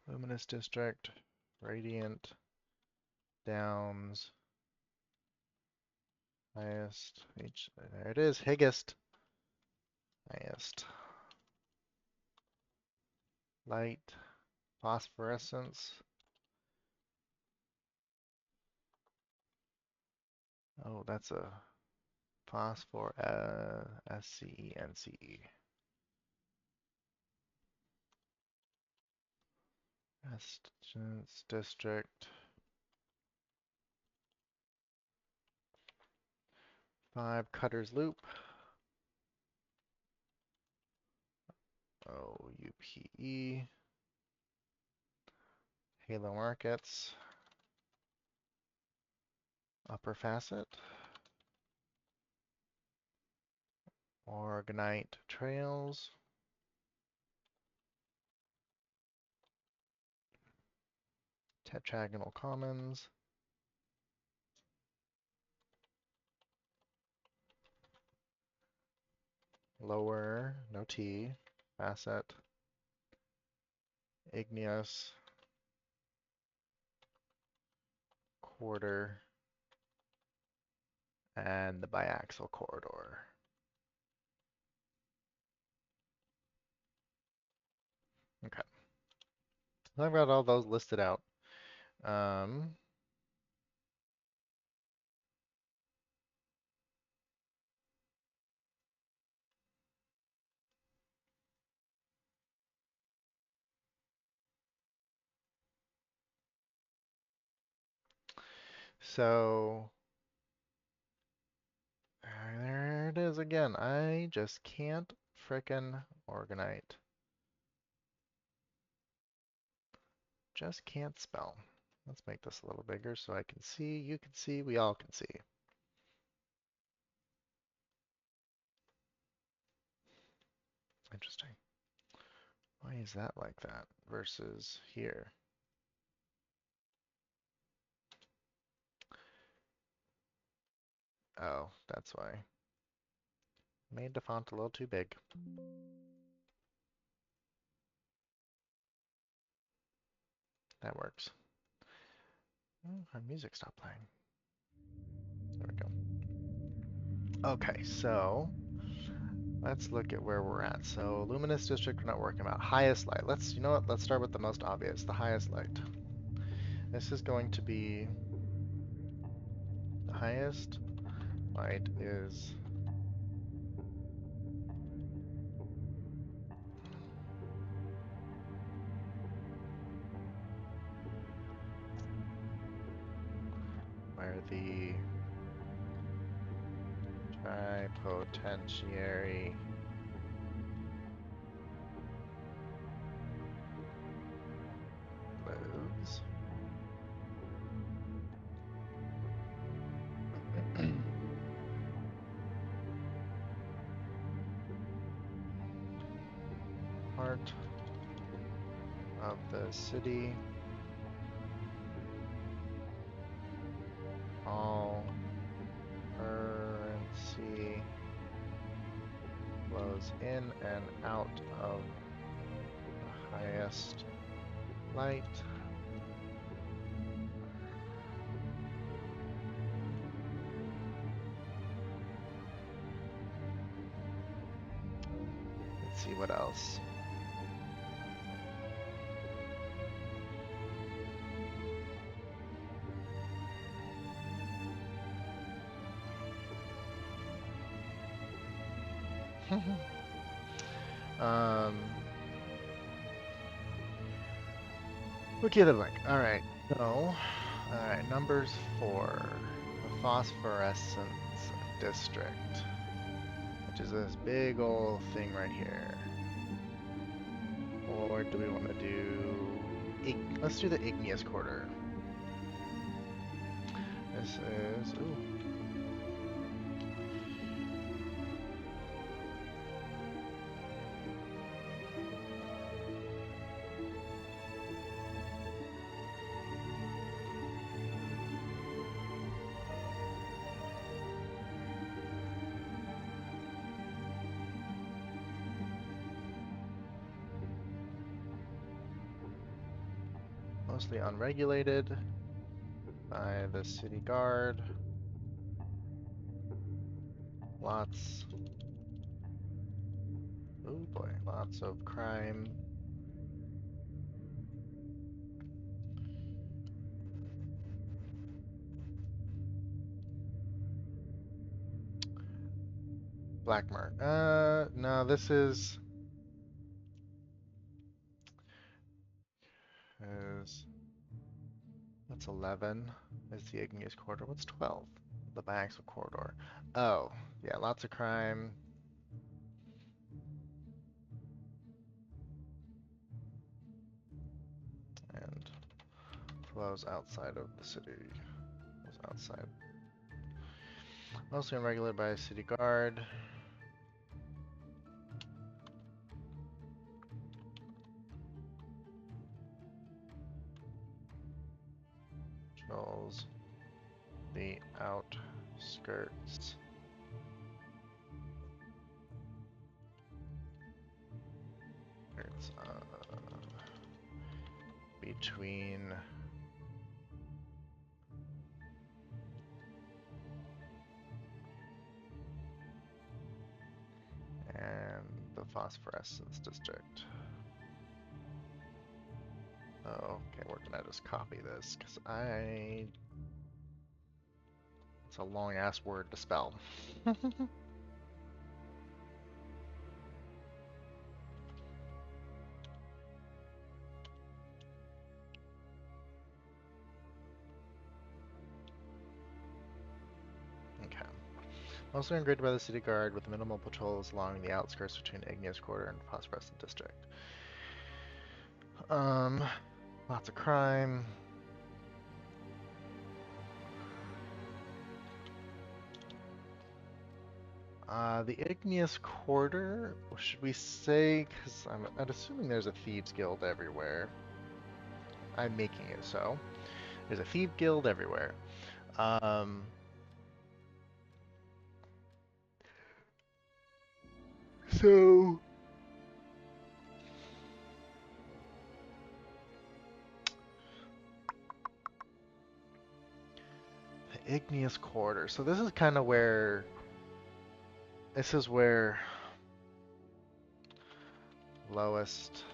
Luminous District, Radiant, Downs, highest, there it is, highest, highest, light, phosphorescence. Oh, that's a phosphor, SCENCE. Essence District, 5 Cutters Loop. OUPE, Halo Markets, Upper Facet, Orgonite Trails, Tetragonal Commons, Lower, no T, Facet, Igneous, Quarter, and the Biaxial Corridor. Okay. So I've got all those listed out. Um, so there it is again. I just can't frickin' Orgonite. Just can't spell. Let's make this a little bigger so I can see, you can see, we all can see. Interesting. Why is that like that versus here? Oh, that's why. Made the font a little too big. That works. Oh, our music stopped playing. There we go. Okay, so let's look at where we're at. So luminous district, we're not working about. Highest light. You know what? Let's start with the most obvious, the highest light. This is going to be, the highest light is where the tripotentiary lives. Part of the city. All currency flows in and out of the highest light. Let's see what else. Um, okay, the link. All right. So, all right. Numbers 4, the phosphorescence district, which is this big old thing right here. Or do we want to do? Let's do the igneous quarter. This is ooh. Mostly unregulated by the city guard. Lots. Oh boy, lots of crime. Black mark. No, this is what's 11 is the igneous corridor. What's 12? The biaxial corridor. Oh, yeah, lots of crime and flows outside of the city. Flows outside. Mostly unregulated by a city guard. Controls the outskirts. It's between and the phosphorescence district. Oh, okay, we're gonna just copy this because it's a long ass word to spell. Okay. Mostly ungraded by the city guard with minimal patrols along the outskirts between igneous quarter and phosphorescent district. Lots of crime. The igneous quarter, should we say, because I'm assuming there's a thieves guild everywhere. I'm making it so. There's a thief guild everywhere. So the igneous quarter. So this is kind of where lowest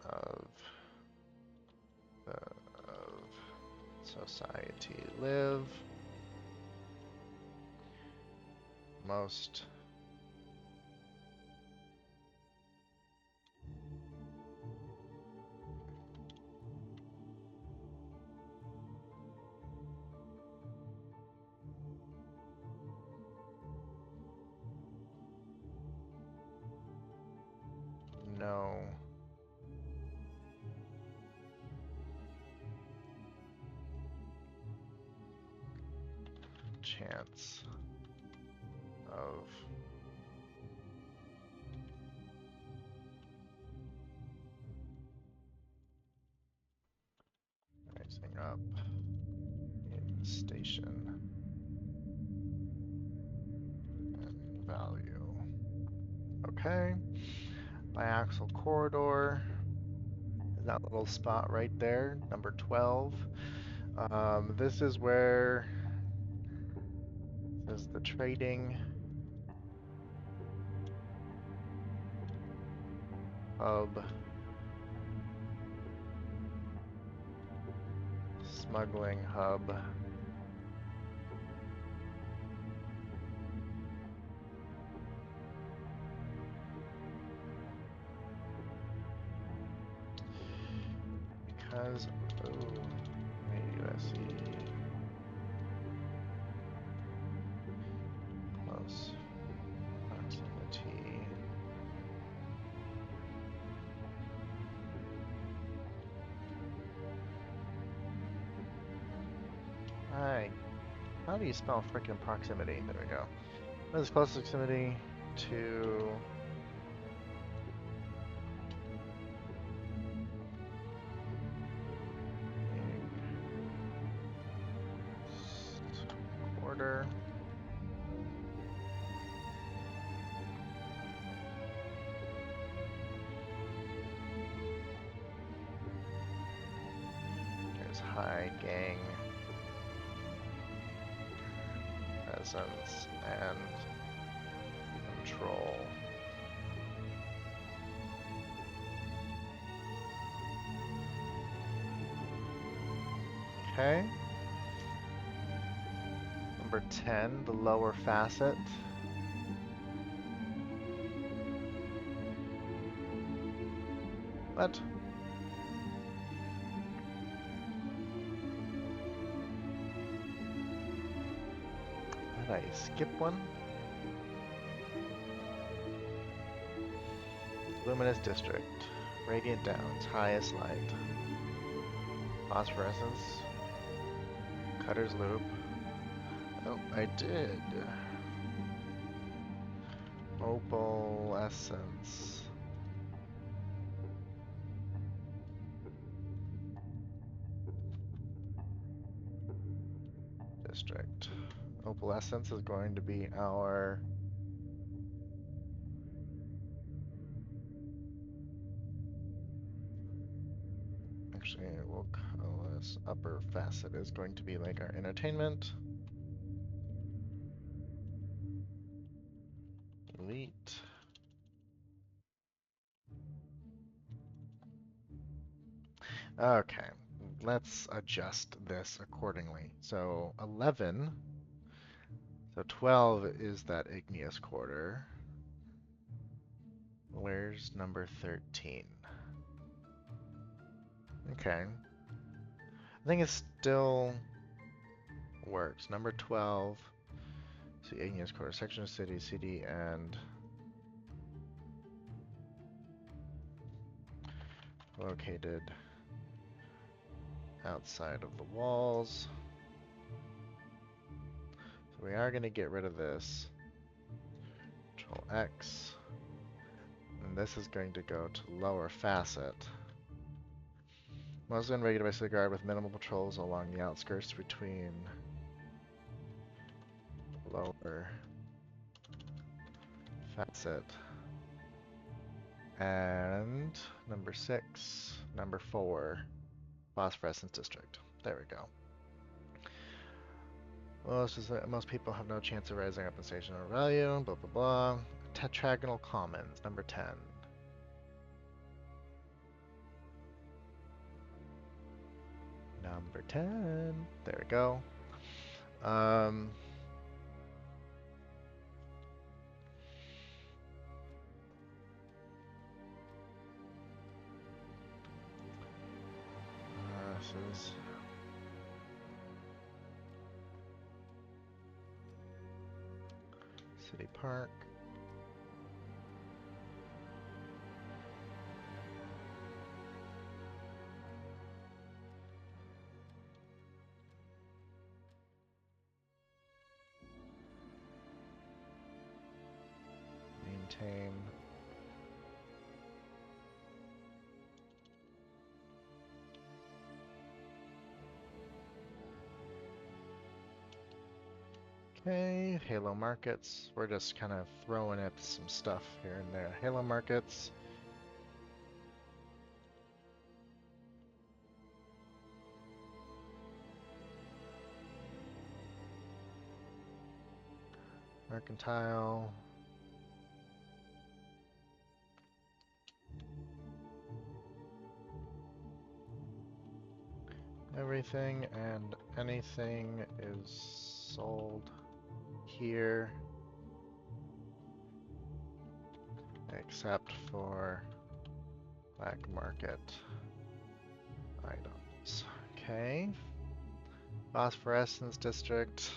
of of society live. Most no chance of rising up in station and value. Okay. Biaxial corridor is that little spot right there, number 12. This is where this is the trading hub, smuggling hub. Size. Oh, AUSE. Close proximity. Hi. How do you spell frickin' proximity? There we go. What is close proximity to quarter? There's high gang presence and control. Okay. Number 10, the lower facet. What? Did I skip one? Luminous district. Radiant downs. Highest light. Phosphorescence. Cutter's loop. Oh, I did. Opalescence. District. Opalescence is going to be our actually we'll call this upper facet is going to be like our entertainment. Elite. Okay, let's adjust this accordingly. So 11, so 12 is that igneous quarter. Where's number 13? Okay. I think it still works. Number 12, see igneous quarter, section of city, CD, and located outside of the walls. So we are going to get rid of this. Control X. And this is going to go to lower facet. Mostly unregulated by city guard with minimal patrols along the outskirts between lower facet and number 6, number 4, phosphorescence district. There we go. Well, it's just that most people have no chance of rising up in station or value, blah blah blah. Tetragonal commons, number 10. Number 10. There we go. This is City Park. Maintain. Okay, Halo Markets. We're just kind of throwing up some stuff here and there. Halo Markets. Mercantile. Everything and anything is sold here except for black market items. Okay. Phosphorescence district.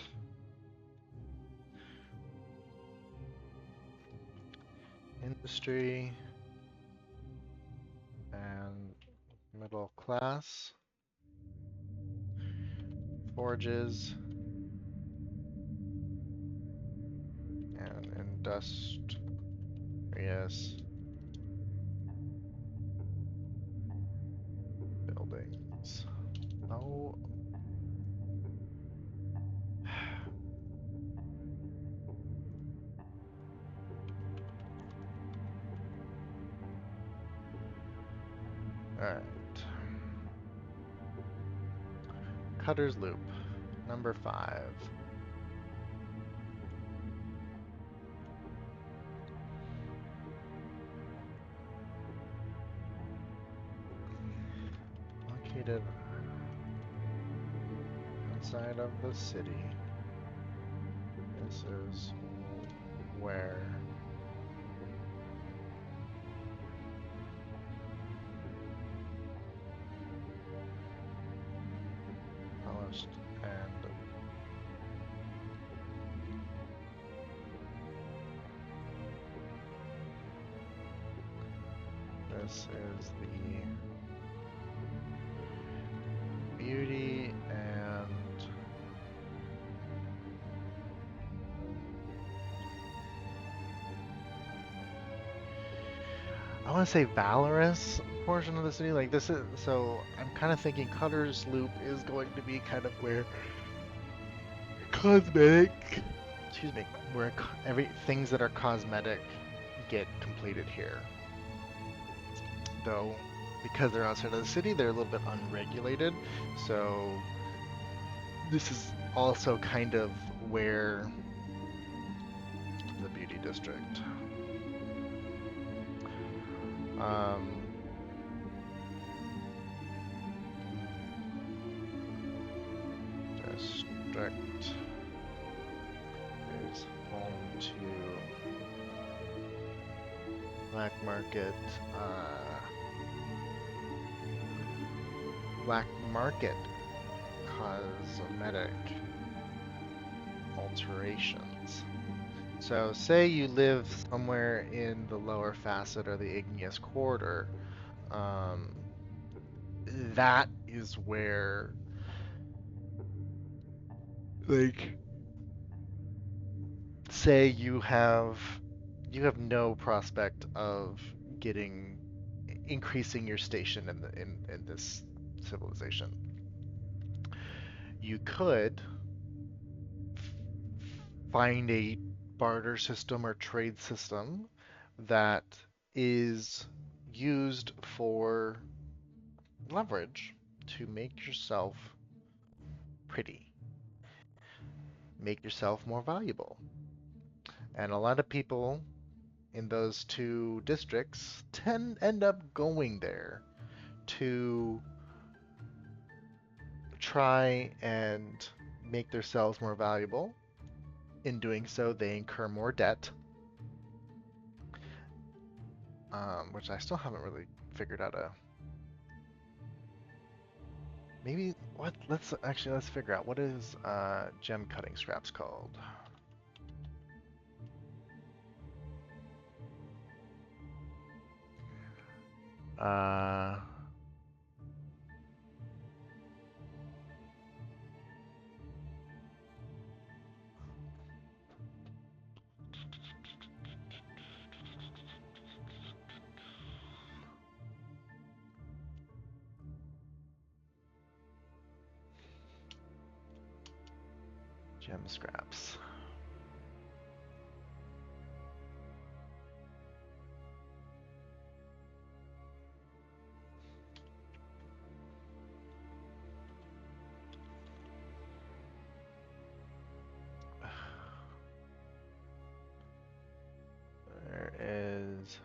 Industry. And middle class. Forges. And industrious buildings. Oh. Alright. Cutter's Loop, number 5. Located outside of the city. This is where polished and this is the beauty and I want to say valorous portion of the city. Like this is so I'm kind of thinking Cutter's Loop is going to be kind of where cosmetic, excuse me, where every things that are cosmetic get completed here. Though, because they're outside of the city, they're a little bit unregulated. So this is also kind of where the beauty district. District is home to black market, black market cosmetic alterations. So say you live somewhere in the lower facet or the igneous quarter, that is where, like, say you have no prospect of getting increasing your station in this civilization. You could find a barter system or trade system that is used for leverage to make yourself pretty, make yourself more valuable. And a lot of people in those two districts end up going there to try and make themselves more valuable. In doing so, they incur more debt, which I still haven't really figured out a. Maybe what? Let's figure out what is gem cutting scraps called. Uh, Gem scraps. There is.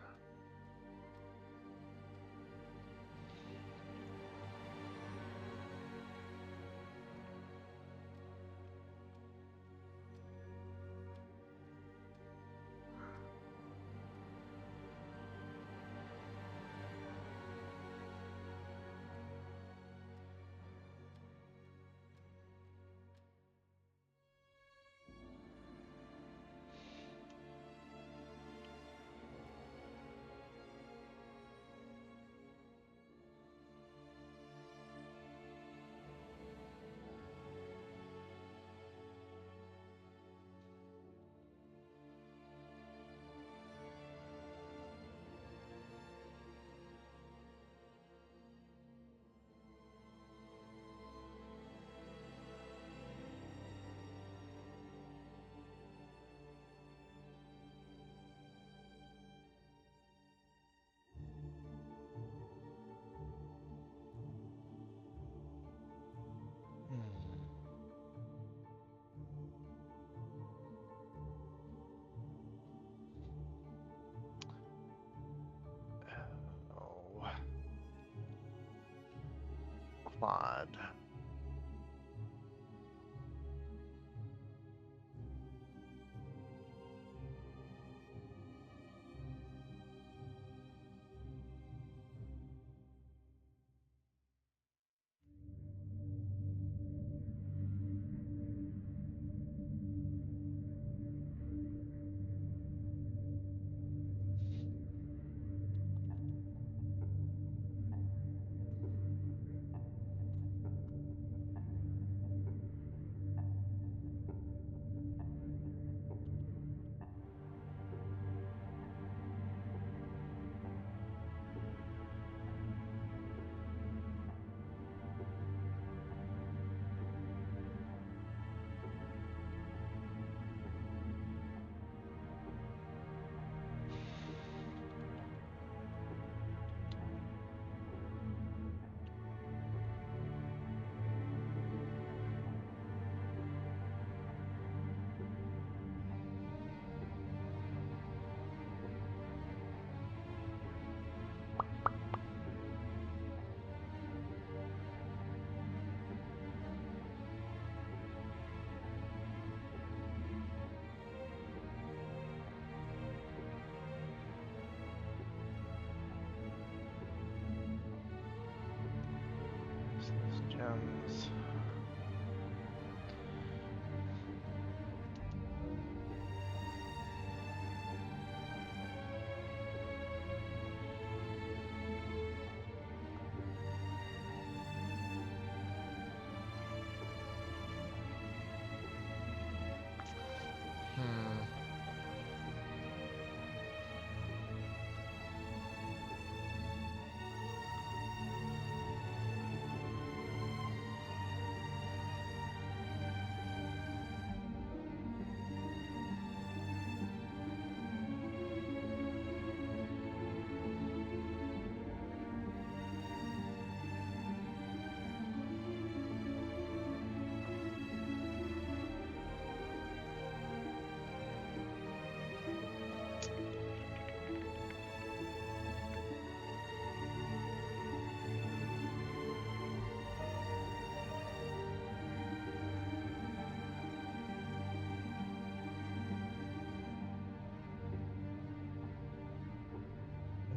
Plod. Gems. Hmm.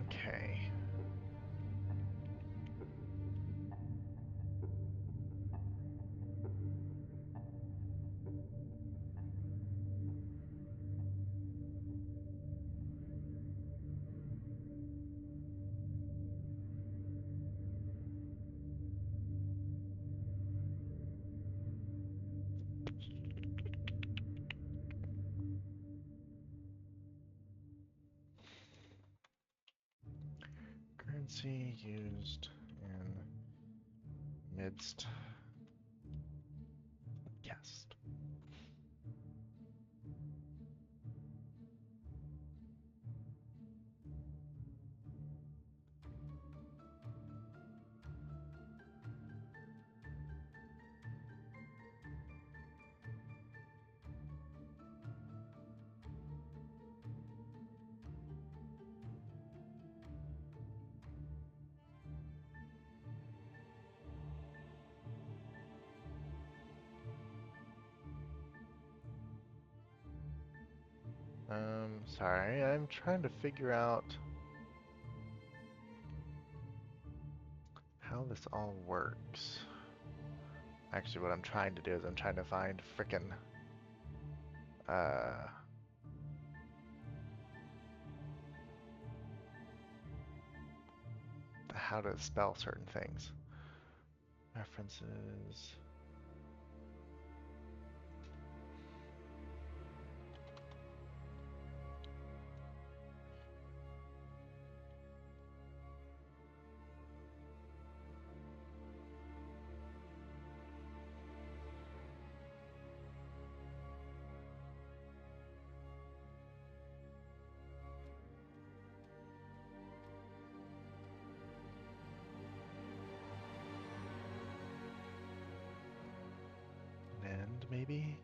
Okay. Currency used in midst guest. Sorry, I'm trying to figure out how this all works. Actually, what I'm trying to do is I'm trying to find frickin' uh how to spell certain things. References. And maybe?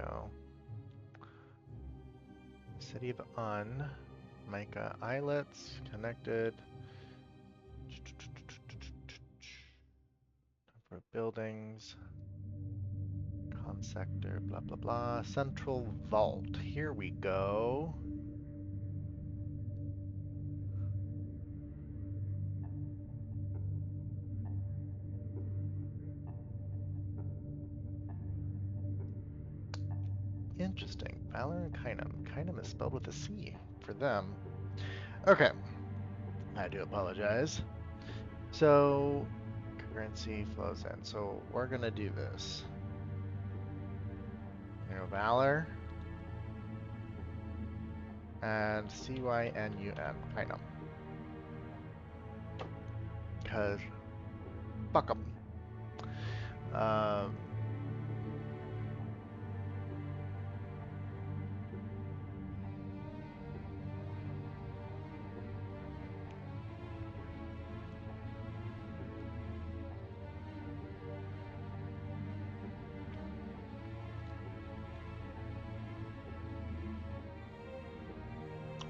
go. City of Un. Mica islets connected. Number of buildings. Com sector. Blah blah blah. Central vault. Here we go. Interesting. Valor and Kynum. Kynum is spelled with a C for them. Okay. I do apologize. So, currency flows in. So, we're going to do this. Valor. And Cynum. Kynum. Because, fuck them.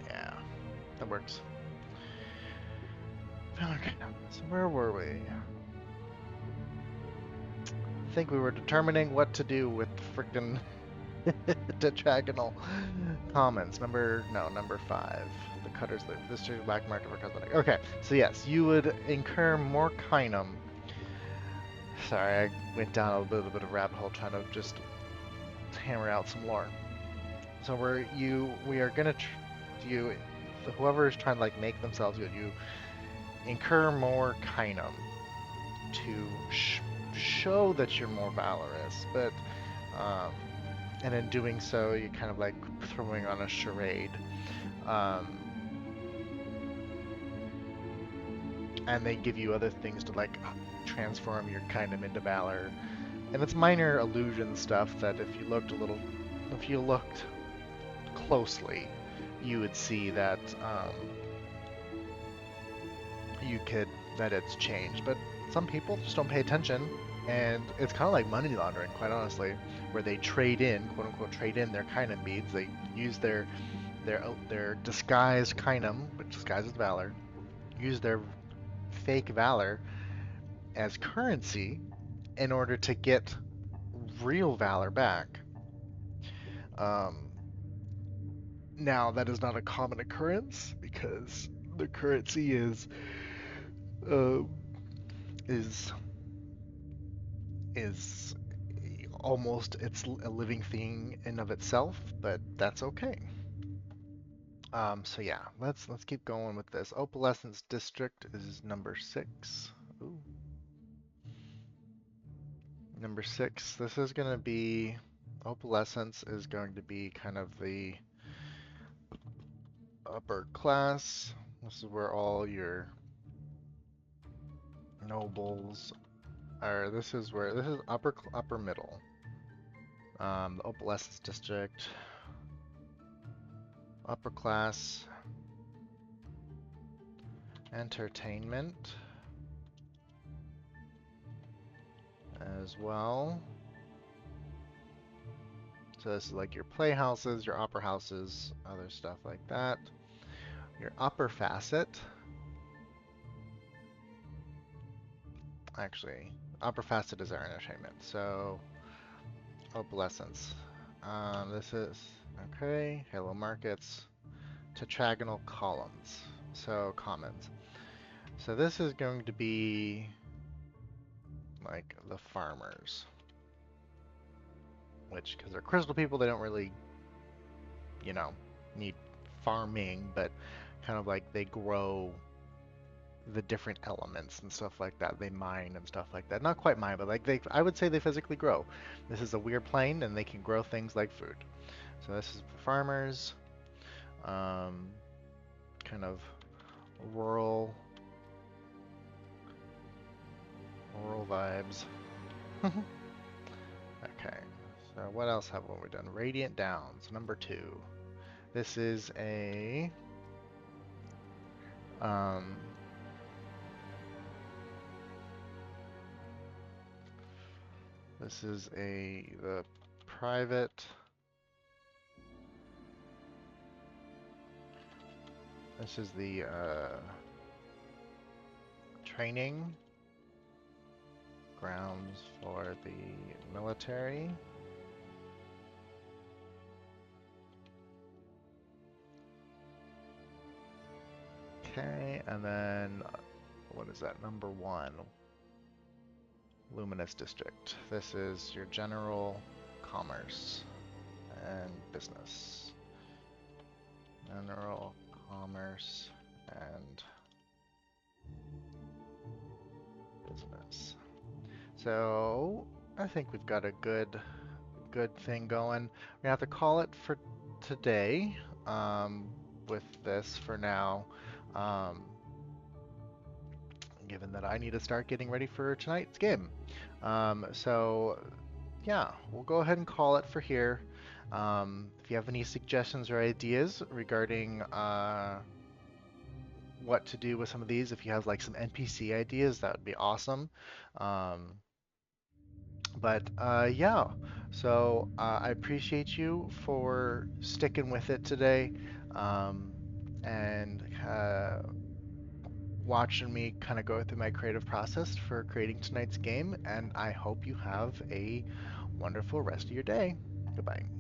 Yeah, that works. Okay, so where were we? I think we were determining what to do with frickin' tetragonal commons. Number 5. The cutters live. This is black market for cosmetic. Okay, so yes, you would incur more kynum. Sorry, I went down a little bit of rabbit hole trying to just hammer out some lore. So we are gonna whoever is trying to like make themselves good, you incur more kynum to show that you're more valorous, but and in doing so, you're kind of like throwing on a charade. And they give you other things to like transform your kynum into valor, and it's minor illusion stuff that if you looked closely, you would see that that it's changed. But some people just don't pay attention, and it's kind of like money laundering, quite honestly, where they trade in, quote unquote, trade in their kynum beads. They use their disguised kynum, which disguises valor, use their fake valor as currency in order to get real valor back. Now that is not a common occurrence because the currency uh, is is almost it's a living thing in of itself, but that's okay. So yeah, let's keep going with this. Opalescence District is number 6. Ooh. Number 6. This is going to be Opalescence is going to be kind of the upper class. This is where all your nobles are. This is upper middle. The Opalescence District, upper class, entertainment as well. So this is like your playhouses, your opera houses, other stuff like that. Your upper facet. Actually, upper facet is our entertainment. So opalescence. This is okay. Halo markets. Tetragonal columns. So commons. So this is going to be like the farmers. Which, because they're crystal people, they don't really, need farming, but kind of like they grow the different elements and stuff like that. They mine and stuff like that. Not quite mine, but like I would say they physically grow. This is a weird plane, and they can grow things like food. So this is for farmers, kind of rural vibes. Okay, so what else have we done? Radiant Downs, number 2. This is a the private. This is the training grounds for the military. Okay, and then what is that? Number 1, Luminous District. This is your general commerce and business. General commerce and business. So I think we've got a good thing going. We're gonna have to call it for today with this for now, um, given that I need to start getting ready for tonight's game. So yeah, we'll go ahead and call it for here. If you have any suggestions or ideas regarding what to do with some of these, if you have like some NPC ideas, that would be awesome. Um, but yeah, so I appreciate you for sticking with it today, um, and watching me kind of go through my creative process for creating tonight's game. And I hope you have a wonderful rest of your day. Goodbye.